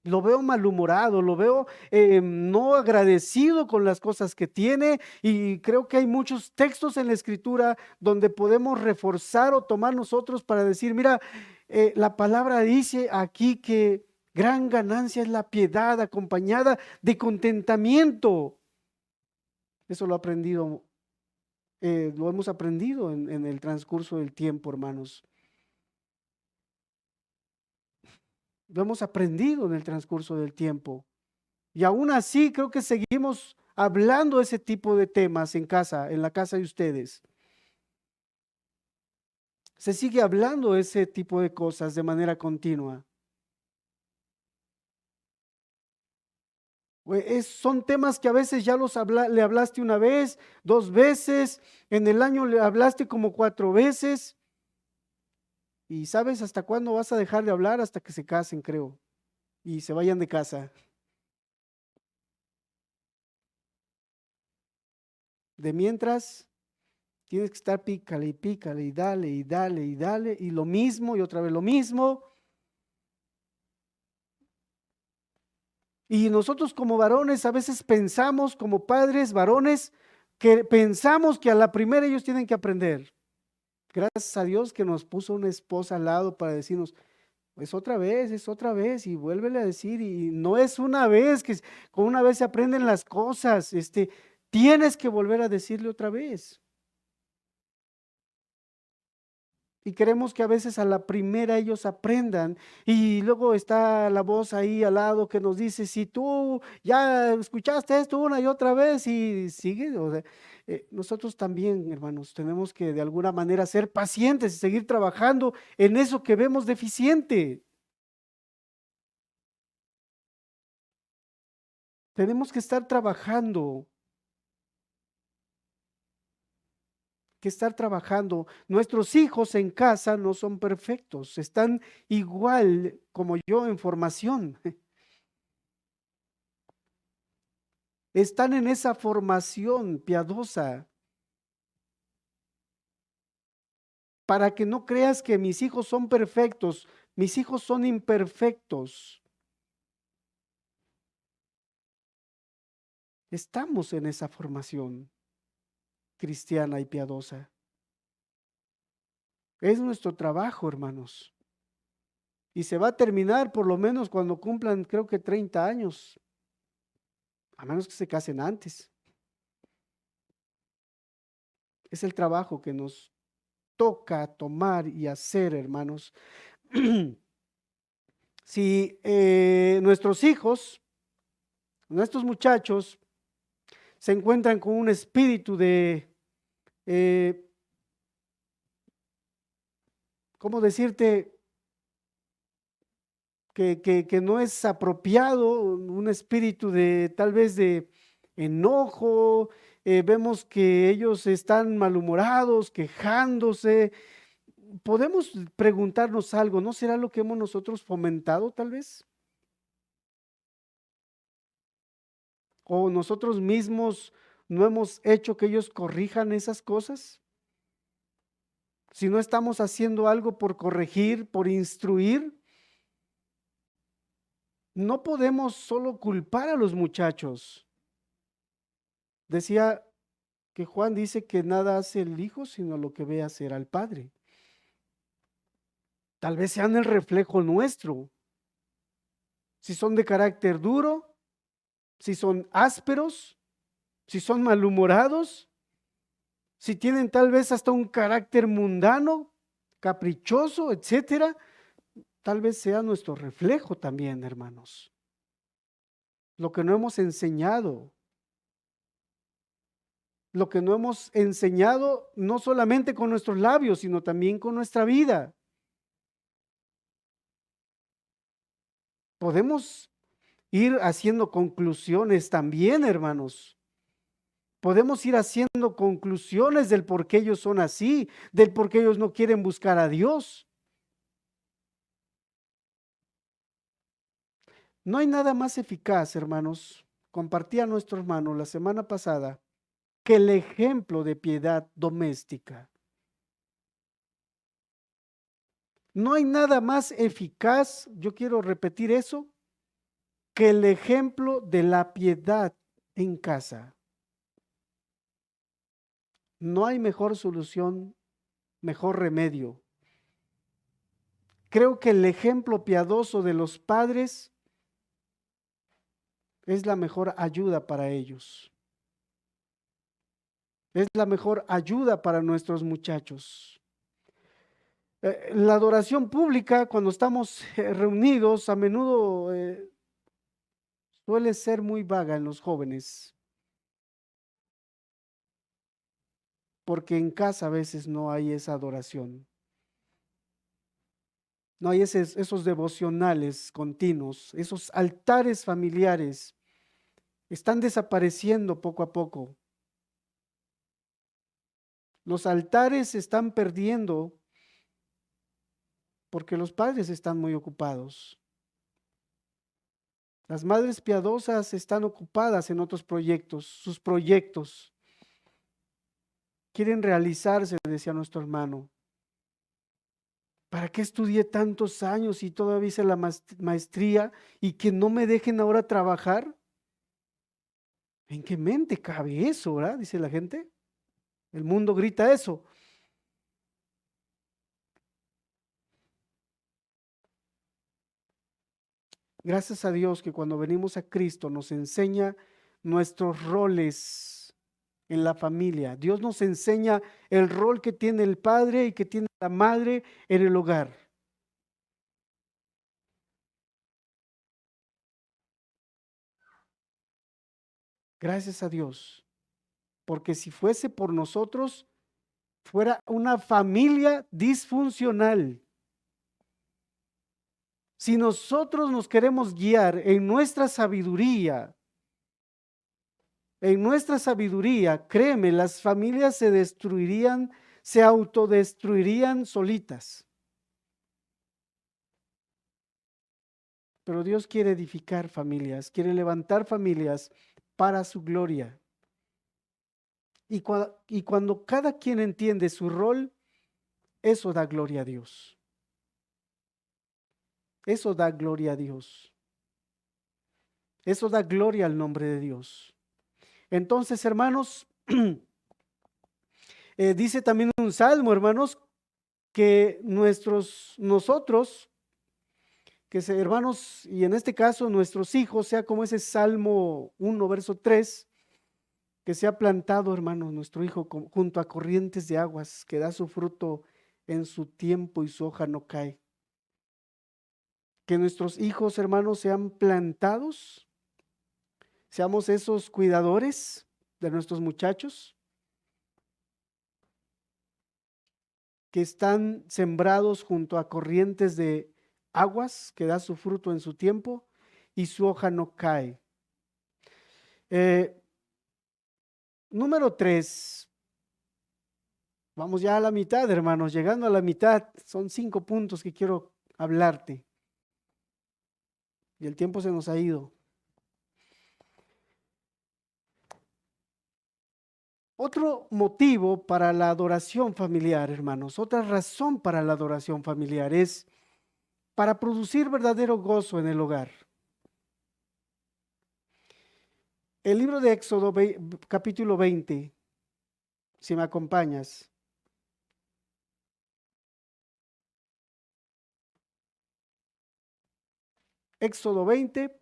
Lo veo malhumorado, lo veo no agradecido con las cosas que tiene, y creo que hay muchos textos en la Escritura donde podemos reforzar o tomar nosotros para decir, mira, la palabra dice aquí que gran ganancia es la piedad acompañada de contentamiento. Eso lo he aprendido, lo hemos aprendido en el transcurso del tiempo, hermanos. Lo hemos aprendido en el transcurso del tiempo. Y aún así creo que seguimos hablando ese tipo de temas en casa, en la casa de ustedes. Se sigue hablando ese tipo de cosas de manera continua. Son temas que a veces ya le hablaste una vez, dos veces, en el año le hablaste como 4 veces. Y ¿sabes hasta cuándo vas a dejar de hablar? Hasta que se casen, creo, y se vayan de casa. De mientras, tienes que estar pícale y dale y dale y dale y lo mismo y otra vez lo mismo. Y nosotros como varones a veces pensamos, como padres varones, que pensamos que a la primera ellos tienen que aprender. Gracias a Dios que nos puso una esposa al lado para decirnos, es otra vez, y vuélvele a decir, y no es una vez, que con una vez se aprenden las cosas, tienes que volver a decirle otra vez. Y queremos que a veces a la primera ellos aprendan, y luego está la voz ahí al lado que nos dice, si tú ya escuchaste esto una y otra vez y sigue, o sea, nosotros también, hermanos, tenemos que de alguna manera ser pacientes y seguir trabajando en eso que vemos deficiente. Tenemos que estar trabajando, Nuestros hijos en casa no son perfectos, están igual como yo en formación. Están en esa formación piadosa, para que no creas que mis hijos son perfectos, mis hijos son imperfectos. Estamos en esa formación cristiana y piadosa. Es nuestro trabajo, hermanos. Y se va a terminar por lo menos cuando cumplan, creo que 30 años, a menos que se casen antes. Es el trabajo que nos toca tomar y hacer, hermanos. Si nuestros hijos, nuestros muchachos, se encuentran con un espíritu de, eh, ¿cómo decirte? Que no es apropiado, un espíritu de tal vez de enojo, vemos que ellos están malhumorados, quejándose. Podemos preguntarnos algo, ¿no será lo que hemos nosotros fomentado tal vez? ¿O nosotros mismos no hemos hecho que ellos corrijan esas cosas? Si no estamos haciendo algo por corregir, por instruir, no podemos solo culpar a los muchachos. Decía que Juan dice que nada hace el hijo sino lo que ve hacer al padre. Tal vez sean el reflejo nuestro. Si son de carácter duro, si son ásperos, si son malhumorados, si tienen tal vez hasta un carácter mundano, caprichoso, etcétera, tal vez sea nuestro reflejo también, hermanos. Lo que no hemos enseñado, lo que no hemos enseñado no solamente con nuestros labios, sino también con nuestra vida. Podemos ir haciendo conclusiones también, hermanos. Podemos ir haciendo conclusiones del por qué ellos son así, del por qué ellos no quieren buscar a Dios. No hay nada más eficaz, hermanos, compartí a nuestro hermano la semana pasada, que el ejemplo de piedad doméstica. No hay nada más eficaz, yo quiero repetir eso, que el ejemplo de la piedad en casa. No hay mejor solución, mejor remedio. Creo que el ejemplo piadoso de los padres es la mejor ayuda para ellos. Es la mejor ayuda para nuestros muchachos. La adoración pública, cuando estamos reunidos, a menudo suele ser muy vaga en los jóvenes, porque en casa a veces no hay esa adoración. No hay esos devocionales continuos, esos altares familiares. Están desapareciendo poco a poco. Los altares se están perdiendo porque los padres están muy ocupados. Las madres piadosas están ocupadas en otros proyectos, sus proyectos. Quieren realizarse, decía nuestro hermano. ¿Para qué estudié tantos años y todavía hice la maestría y que no me dejen ahora trabajar? ¿En qué mente cabe eso, verdad? Dice la gente. El mundo grita eso. Gracias a Dios que cuando venimos a Cristo nos enseña nuestros roles en la familia. Dios nos enseña el rol que tiene el padre y que tiene la madre en el hogar. Gracias a Dios. Porque si fuese por nosotros, fuera una familia disfuncional. Si nosotros nos queremos guiar en nuestra sabiduría, créeme, las familias se destruirían, se autodestruirían solitas. Pero Dios quiere edificar familias, quiere levantar familias para su gloria. Y cuando cada quien entiende su rol, eso da gloria a Dios. Eso da gloria a Dios. Eso da gloria al nombre de Dios. Entonces, hermanos, dice también un salmo, hermanos, que nosotros, hermanos, y en este caso nuestros hijos, sea como ese Salmo 1, verso 3, que se ha plantado, hermanos, nuestro hijo junto a corrientes de aguas, que da su fruto en su tiempo y su hoja no cae. Que nuestros hijos, hermanos, sean plantados, seamos esos cuidadores de nuestros muchachos, que están sembrados junto a corrientes de aguas, que da su fruto en su tiempo y su hoja no cae. Número 3. Vamos ya a la mitad, hermanos, llegando a la mitad. Son 5 puntos que quiero hablarte. Y el tiempo se nos ha ido. Otro motivo para la adoración familiar, hermanos, otra razón para la adoración familiar es para producir verdadero gozo en el hogar. El libro de Éxodo, capítulo 20, si me acompañas. Éxodo 20,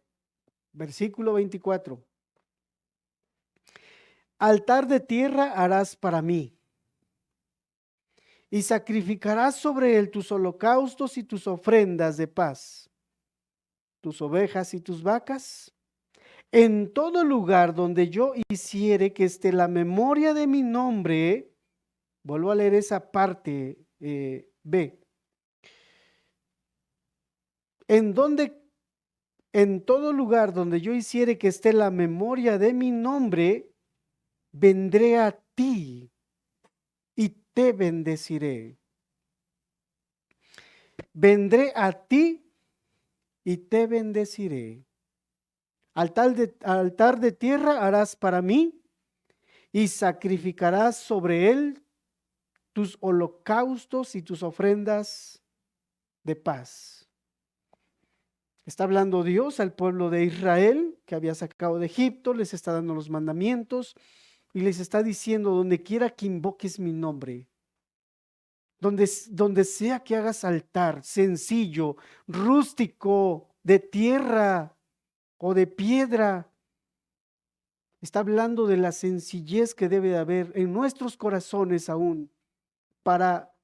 versículo 24. Altar de tierra harás para mí, y sacrificarás sobre él tus holocaustos y tus ofrendas de paz, tus ovejas y tus vacas. En todo lugar donde yo hiciere que esté la memoria de mi nombre, vuelvo a leer esa parte B. En todo lugar donde yo hiciere que esté la memoria de mi nombre, vendré a ti y te bendeciré. Vendré a ti y te bendeciré. Altar de tierra harás para mí y sacrificarás sobre él tus holocaustos y tus ofrendas de paz. Está hablando Dios al pueblo de Israel que había sacado de Egipto, les está dando los mandamientos y les está diciendo, donde quiera que invoques mi nombre, donde sea que hagas altar, sencillo, rústico, de tierra o de piedra, está hablando de la sencillez que debe de haber en nuestros corazones aún para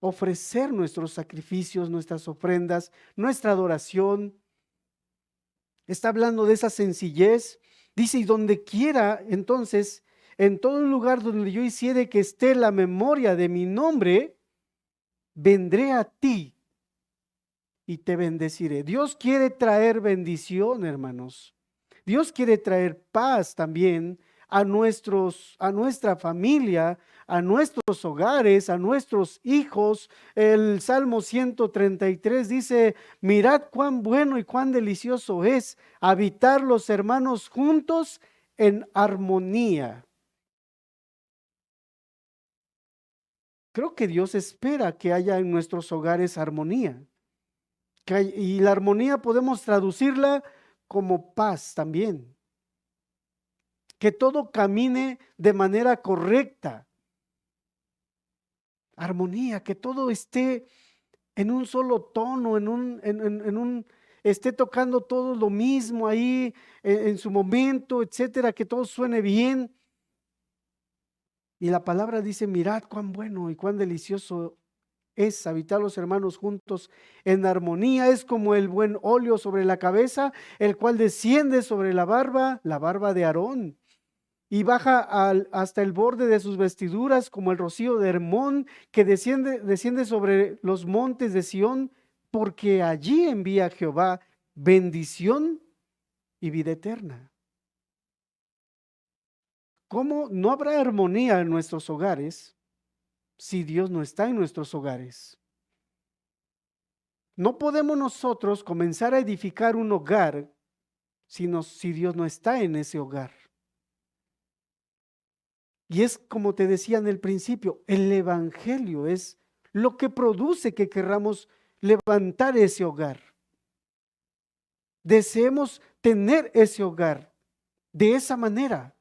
ofrecer nuestros sacrificios, nuestras ofrendas, nuestra adoración. Está hablando de esa sencillez. Dice, y donde quiera, entonces, en todo lugar donde yo hiciere que esté la memoria de mi nombre, vendré a ti y te bendeciré. Dios quiere traer bendición, hermanos. Dios quiere traer paz también a nuestra familia, a nuestros hogares, a nuestros hijos. El Salmo 133 dice, mirad cuán bueno y cuán delicioso es habitar los hermanos juntos en armonía. Creo que Dios espera que haya en nuestros hogares armonía. Y la armonía podemos traducirla como paz también. Que todo camine de manera correcta. Armonía, que todo esté en un solo tono, esté tocando todo lo mismo ahí en su momento, etcétera, que todo suene bien. Y la palabra dice, mirad cuán bueno y cuán delicioso es habitar los hermanos juntos en armonía. Es como el buen óleo sobre la cabeza, el cual desciende sobre la barba de Aarón, y baja hasta el borde de sus vestiduras, como el rocío de Hermón, que desciende sobre los montes de Sión, porque allí envía Jehová bendición y vida eterna. ¿Cómo no habrá armonía en nuestros hogares si Dios no está en nuestros hogares? No podemos nosotros comenzar a edificar un hogar si Dios no está en ese hogar. Y es como te decía en el principio, el evangelio es lo que produce que querramos levantar ese hogar. Deseemos tener ese hogar de esa manera.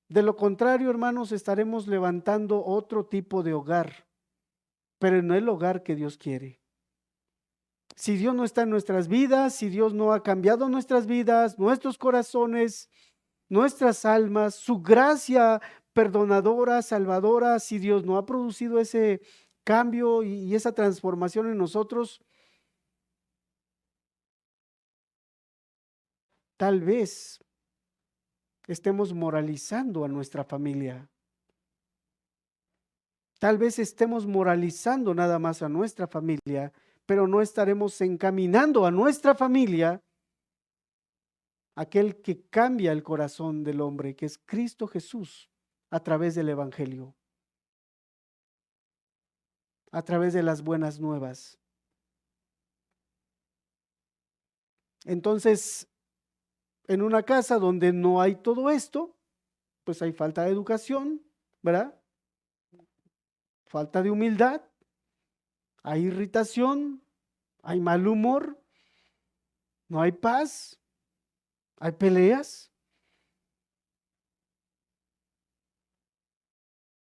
De lo contrario, hermanos, estaremos levantando otro tipo de hogar, pero no el hogar que Dios quiere. Si Dios no está en nuestras vidas, si Dios no ha cambiado nuestras vidas, nuestros corazones, nuestras almas, su gracia perdonadora, salvadora, si Dios no ha producido ese cambio y esa transformación en nosotros, tal vez estemos moralizando a nuestra familia. Tal vez estemos moralizando nada más a nuestra familia, pero no estaremos encaminando a nuestra familia aquel que cambia el corazón del hombre, que es Cristo Jesús, a través del Evangelio, a través de las buenas nuevas. Entonces, en una casa donde no hay todo esto, pues hay falta de educación, ¿verdad? Falta de humildad, hay irritación, hay mal humor, no hay paz, hay peleas.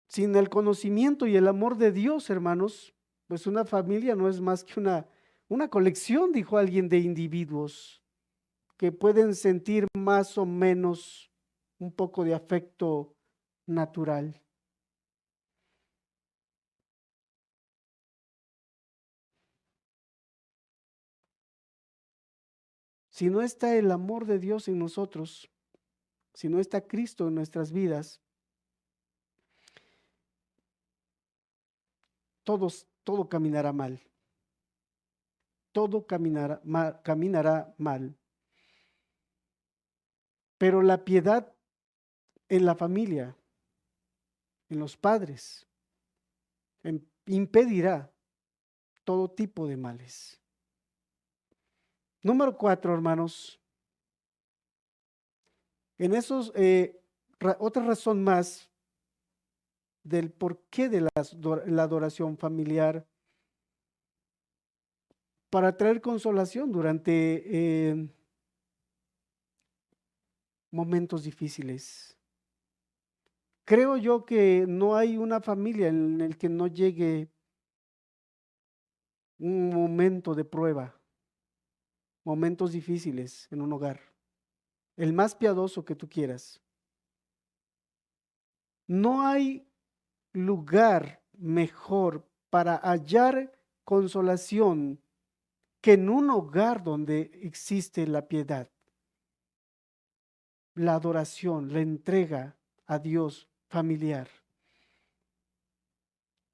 Sin el conocimiento y el amor de Dios, hermanos, pues una familia no es más que una colección, dijo alguien, de individuos que pueden sentir más o menos un poco de afecto natural. Si no está el amor de Dios en nosotros, si no está Cristo en nuestras vidas, todo caminará mal. Todo caminará mal. Pero la piedad en la familia, en los padres, impedirá todo tipo de males. Número 4, hermanos. En esos, otra razón más del porqué de la adoración familiar para traer consolación durante momentos difíciles. Creo yo que no hay una familia en el que no llegue un momento de prueba, momentos difíciles en un hogar, el más piadoso que tú quieras. No hay lugar mejor para hallar consolación que en un hogar donde existe la piedad, la adoración, la entrega a Dios familiar.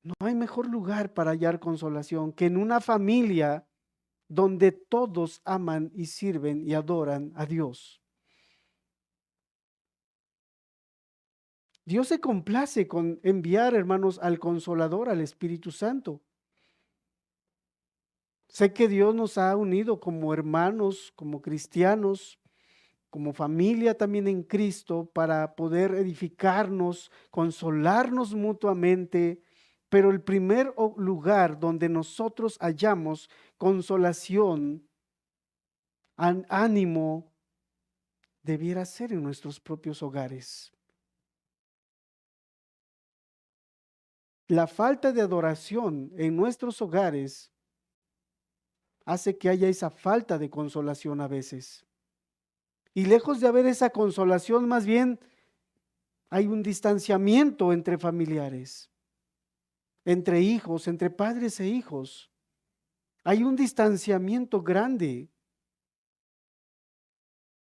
No hay mejor lugar para hallar consolación que en una familia donde todos aman y sirven y adoran a Dios. Dios se complace con enviar, hermanos, al Consolador, al Espíritu Santo. Sé que Dios nos ha unido como hermanos, como cristianos, como familia también en Cristo, para poder edificarnos, consolarnos mutuamente, pero el primer lugar donde nosotros hallamos consolación, ánimo, debiera ser en nuestros propios hogares. La falta de adoración en nuestros hogares hace que haya esa falta de consolación a veces. Y lejos de haber esa consolación, más bien hay un distanciamiento entre familiares, entre hijos, entre padres e hijos. Hay un distanciamiento grande.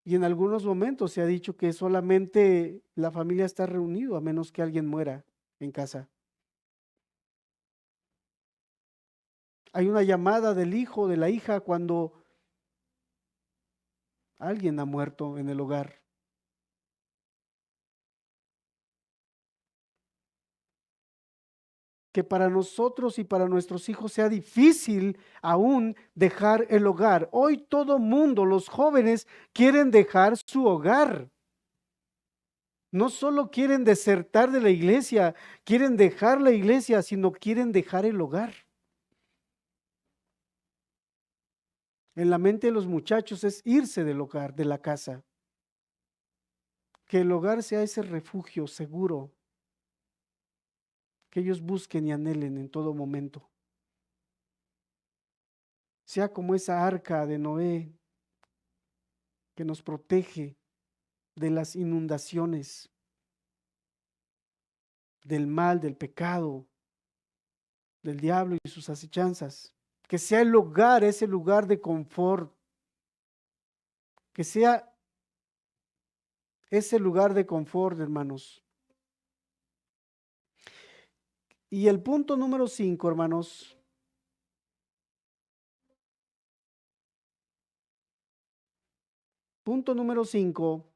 Y en algunos momentos se ha dicho que solamente la familia está reunida a menos que alguien muera en casa. Hay una llamada del hijo, de la hija, cuando alguien ha muerto en el hogar. Que para nosotros y para nuestros hijos sea difícil aún dejar el hogar. Hoy todo mundo, los jóvenes, quieren dejar su hogar. No solo quieren desertar de la iglesia, quieren dejar la iglesia, sino quieren dejar el hogar. En la mente de los muchachos es irse del hogar, de la casa. Que el hogar sea ese refugio seguro que ellos busquen y anhelen en todo momento. Sea como esa arca de Noé que nos protege de las inundaciones, del mal, del pecado, del diablo y sus acechanzas. Que sea el hogar, ese lugar de confort. Que sea ese lugar de confort, hermanos. Y el punto número 5, hermanos. Punto número 5.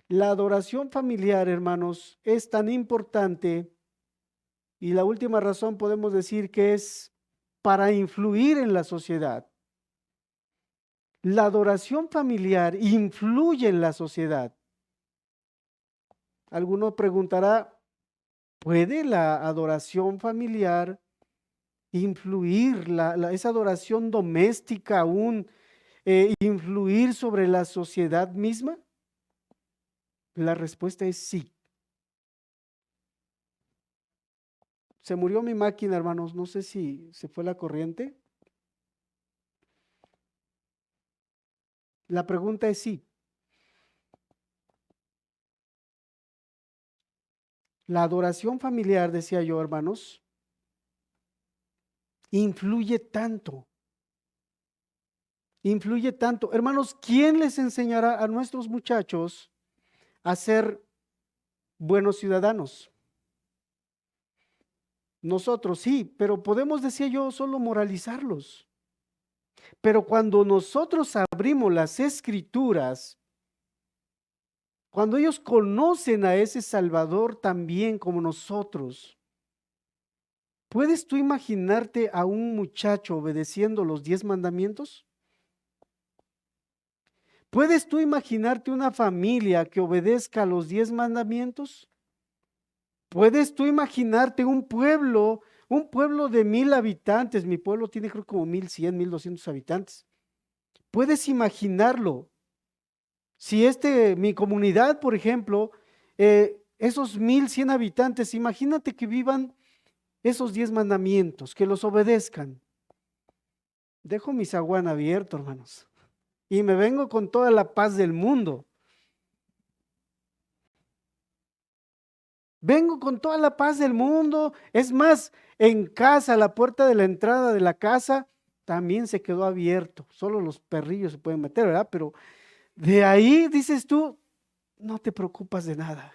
La adoración familiar, hermanos, es tan importante, y la última razón podemos decir que es para influir en la sociedad. La adoración familiar influye en la sociedad. Alguno preguntará, ¿puede la adoración familiar influir, esa adoración doméstica aún, influir sobre la sociedad misma? La respuesta es sí. Se murió mi máquina, hermanos, no sé si se fue la corriente. La pregunta es sí. La adoración familiar, decía yo, hermanos, influye tanto. Influye tanto. Hermanos, ¿quién les enseñará a nuestros muchachos a ser buenos ciudadanos? Nosotros sí, pero podemos, decía yo, solo moralizarlos. Pero cuando nosotros abrimos las escrituras, cuando ellos conocen a ese Salvador también como nosotros, ¿puedes tú imaginarte a un muchacho obedeciendo los 10 mandamientos? ¿Puedes tú imaginarte una familia que obedezca los 10 mandamientos? ¿Puedes tú imaginarte un pueblo, un pueblo de 1000 habitantes, mi pueblo tiene creo como 1100, 1200 habitantes. ¿Puedes imaginarlo? Si mi comunidad, por ejemplo, esos 1100 habitantes, imagínate que vivan esos 10 mandamientos, que los obedezcan. Dejo mi zaguán abierto, hermanos, y me vengo con toda la paz del mundo. Vengo con toda la paz del mundo. Es más, en casa, la puerta de la entrada de la casa también se quedó abierto. Solo los perrillos se pueden meter, ¿verdad? Pero de ahí dices tú, no te preocupas de nada.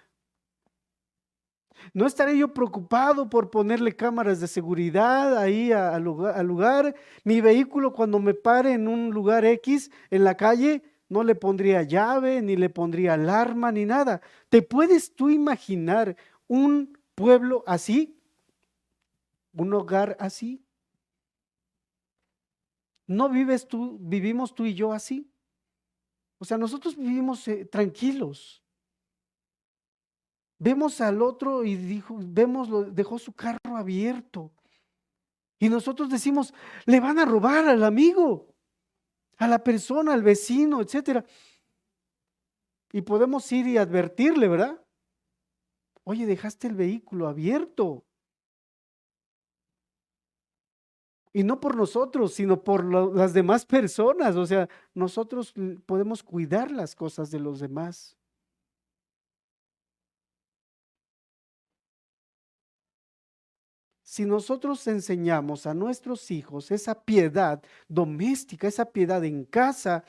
No estaré yo preocupado por ponerle cámaras de seguridad ahí al lugar. Mi vehículo cuando me pare en un lugar X en la calle, no le pondría llave, ni le pondría alarma, ni nada. ¿Te puedes tú imaginar un pueblo así? ¿Un hogar así? ¿No vivimos tú y yo así? O sea, nosotros vivimos tranquilos. Vemos al otro y dejó su carro abierto. Y nosotros decimos, le van a robar al amigo, a la persona, al vecino, etcétera. Y podemos ir y advertirle, ¿verdad? Oye, dejaste el vehículo abierto. Y no por nosotros, sino por las demás personas. O sea, nosotros podemos cuidar las cosas de los demás. Si nosotros enseñamos a nuestros hijos esa piedad doméstica, esa piedad en casa,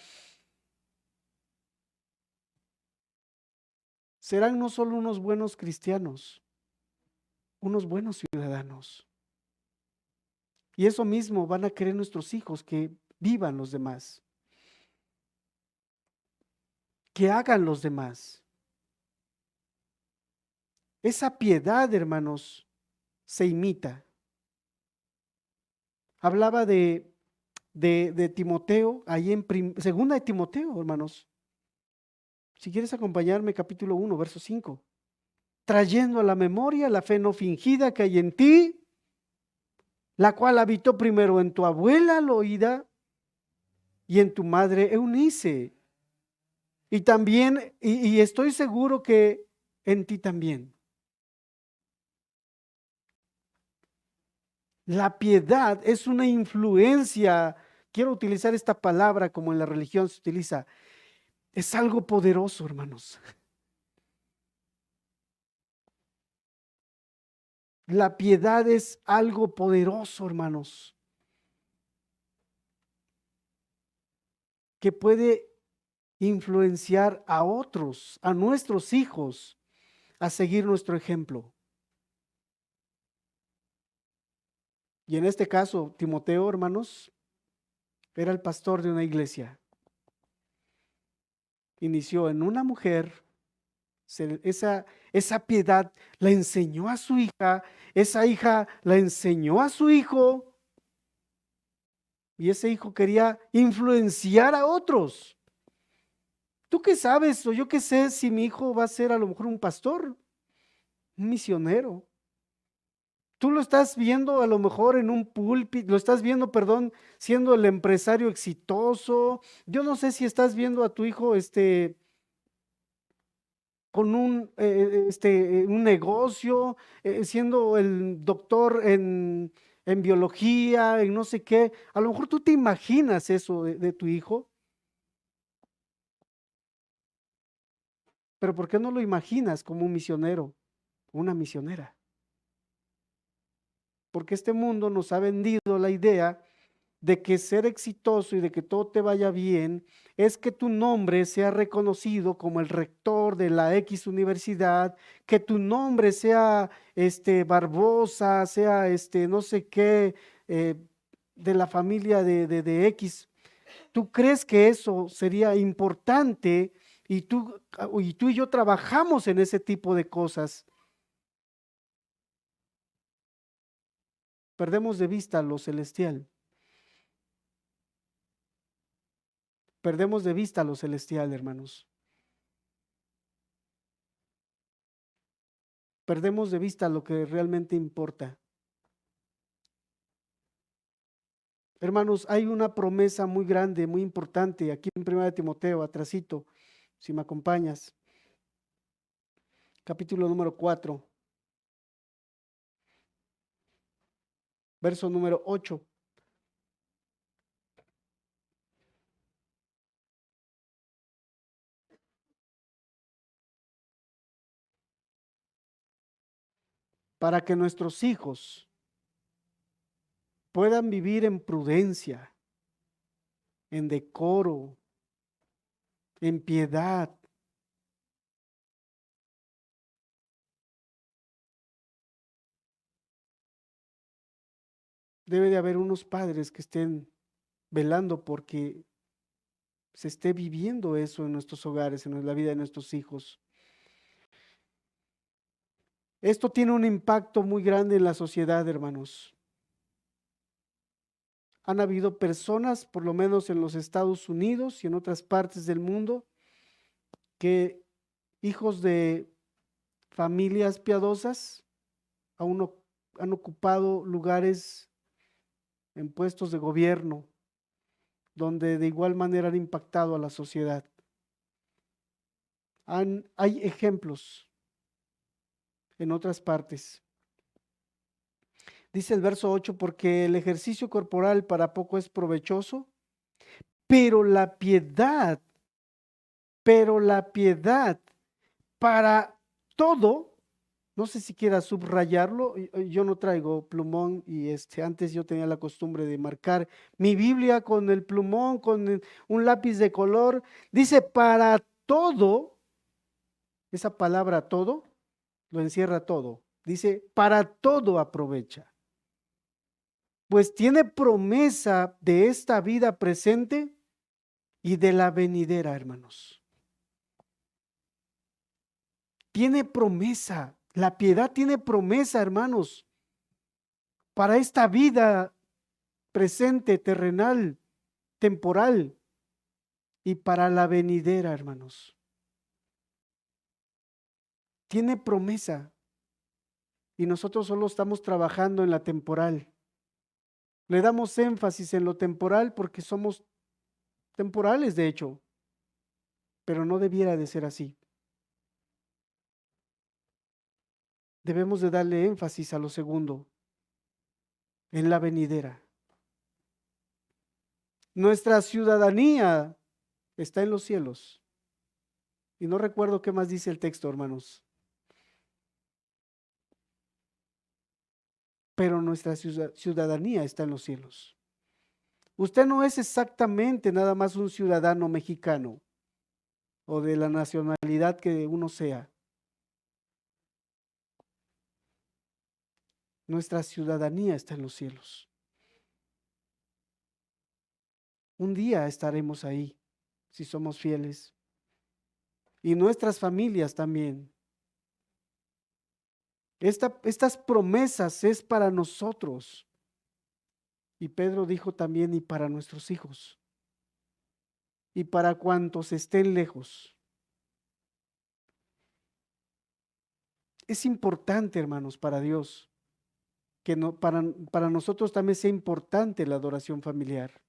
serán no solo unos buenos cristianos, unos buenos ciudadanos. Y eso mismo van a querer nuestros hijos, que vivan los demás, que hagan los demás. Esa piedad, hermanos, se imita. Hablaba de Timoteo, ahí en segunda de Timoteo, hermanos. Si quieres acompañarme, capítulo 1, verso 5. Trayendo a la memoria la fe no fingida que hay en ti, la cual habitó primero en tu abuela Loida y en tu madre Eunice. Y también, y estoy seguro que en ti también. La piedad es una influencia, quiero utilizar esta palabra como en la religión se utiliza, es algo poderoso, hermanos. La piedad es algo poderoso, hermanos, que puede influenciar a otros, a nuestros hijos, a seguir nuestro ejemplo. Y en este caso, Timoteo, hermanos, era el pastor de una iglesia. Inició en una mujer, esa piedad la enseñó a su hija, esa hija la enseñó a su hijo, y ese hijo quería influenciar a otros. ¿Tú qué sabes o yo qué sé si mi hijo va a ser a lo mejor un pastor, un misionero? Tú lo estás viendo a lo mejor en un púlpito, lo estás viendo, perdón, siendo el empresario exitoso. Yo no sé si estás viendo a tu hijo con un negocio, siendo el doctor en biología, en no sé qué. A lo mejor tú te imaginas eso de tu hijo, pero ¿por qué no lo imaginas como un misionero, una misionera? Porque este mundo nos ha vendido la idea de que ser exitoso y de que todo te vaya bien es que tu nombre sea reconocido como el rector de la X universidad, que tu nombre sea Barbosa, sea no sé qué, de la familia de X. ¿Tú crees que eso sería importante? Y tú y yo trabajamos en ese tipo de cosas. Perdemos de vista lo celestial. Perdemos de vista lo celestial, hermanos. Perdemos de vista lo que realmente importa. Hermanos, hay una promesa muy grande, muy importante aquí en 1 de Timoteo, atrasito, si me acompañas, capítulo número 4, verso número 8. Para que nuestros hijos puedan vivir en prudencia, en decoro, en piedad. Debe de haber unos padres que estén velando porque se esté viviendo eso en nuestros hogares, en la vida de nuestros hijos. Esto tiene un impacto muy grande en la sociedad, hermanos. Han habido personas, por lo menos en los Estados Unidos y en otras partes del mundo, que hijos de familias piadosas aún han ocupado lugares en puestos de gobierno, donde de igual manera han impactado a la sociedad. Hay ejemplos en otras partes. Dice el verso 8, porque el ejercicio corporal para poco es provechoso, pero la piedad, pero la piedad para todo, no sé si quiera subrayarlo, yo no traigo plumón y antes yo tenía la costumbre de marcar mi Biblia con el plumón, con un lápiz de color, dice para todo, esa palabra todo lo encierra todo, dice para todo aprovecha, pues tiene promesa de esta vida presente y de la venidera, hermanos. Tiene promesa, la piedad tiene promesa, hermanos, para esta vida presente, terrenal, temporal y para la venidera, hermanos. Tiene promesa y nosotros solo estamos trabajando en la temporal. Le damos énfasis en lo temporal porque somos temporales, de hecho, pero no debiera de ser así. Debemos de darle énfasis a lo segundo, en la venidera. Nuestra ciudadanía está en los cielos. Y no recuerdo qué más dice el texto, hermanos. Pero nuestra ciudadanía está en los cielos. Usted no es exactamente nada más un ciudadano mexicano o de la nacionalidad que uno sea. Nuestra ciudadanía está en los cielos. Un día estaremos ahí, si somos fieles. Y nuestras familias también. Estas promesas es para nosotros. Y Pedro dijo también, y para nuestros hijos. Y para cuantos estén lejos. Es importante, hermanos, para Dios, que no, para nosotros también sea importante la adoración familiar.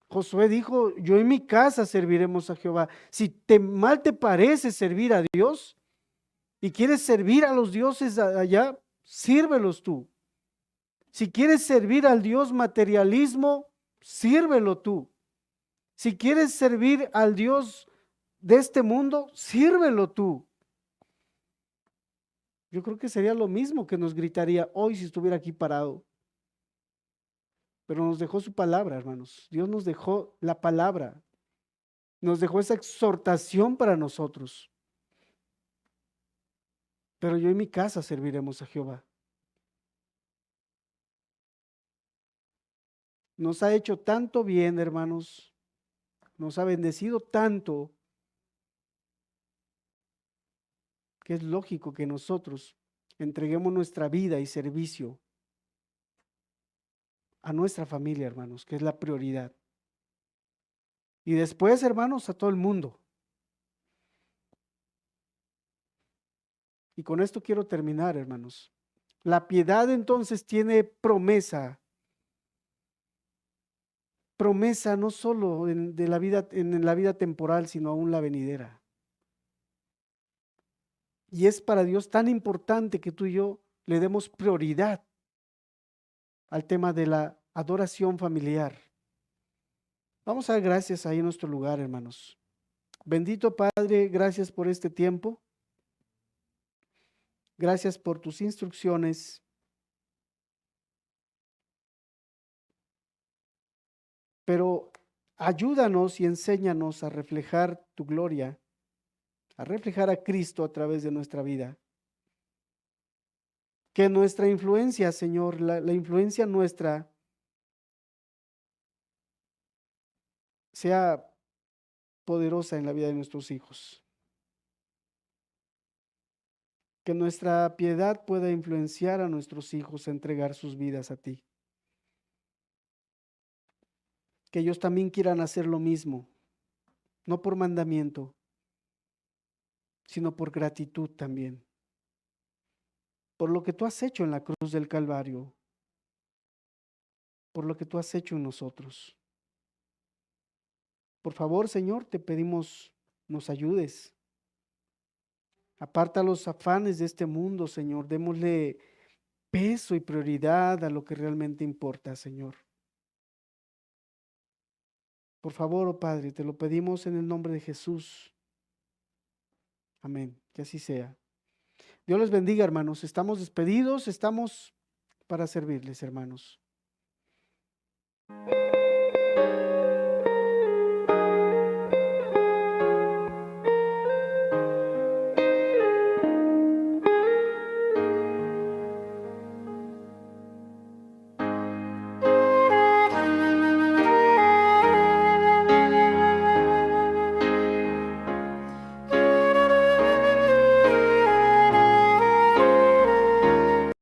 Josué dijo, yo en mi casa serviremos a Jehová. Si mal te parece servir a Dios y quieres servir a los dioses allá, sírvelos tú. Si quieres servir al Dios materialismo, sírvelo tú. Si quieres servir al Dios de este mundo, sírvelo tú. Yo creo que sería lo mismo que nos gritaría hoy si estuviera aquí parado. Pero nos dejó su palabra, hermanos. Dios nos dejó la palabra. Nos dejó esa exhortación para nosotros. Pero yo en mi casa serviremos a Jehová. Nos ha hecho tanto bien, hermanos. Nos ha bendecido tanto que es lógico que nosotros entreguemos nuestra vida y servicio a nuestra familia, hermanos, que es la prioridad. Y después, hermanos, a todo el mundo. Y con esto quiero terminar, hermanos. La piedad entonces tiene promesa promesa no solo de la vida, en la vida temporal, sino aún la venidera. Y es para Dios tan importante que tú y yo le demos prioridad al tema de la adoración familiar. Vamos a dar gracias ahí en nuestro lugar, hermanos. Bendito Padre, gracias por este tiempo. Gracias por tus instrucciones. Pero ayúdanos y enséñanos a reflejar tu gloria, a reflejar a Cristo a través de nuestra vida. Que nuestra influencia, Señor, la influencia nuestra sea poderosa en la vida de nuestros hijos. Que nuestra piedad pueda influenciar a nuestros hijos a entregar sus vidas a ti. Que ellos también quieran hacer lo mismo, no por mandamiento, sino por gratitud también. Por lo que tú has hecho en la cruz del Calvario, por lo que tú has hecho en nosotros. Por favor, Señor, te pedimos, nos ayudes. Aparta los afanes de este mundo, Señor. Démosle peso y prioridad a lo que realmente importa, Señor. Por favor, oh Padre, te lo pedimos en el nombre de Jesús. Amén. Que así sea. Dios les bendiga, hermanos. Estamos despedidos, estamos para servirles, hermanos.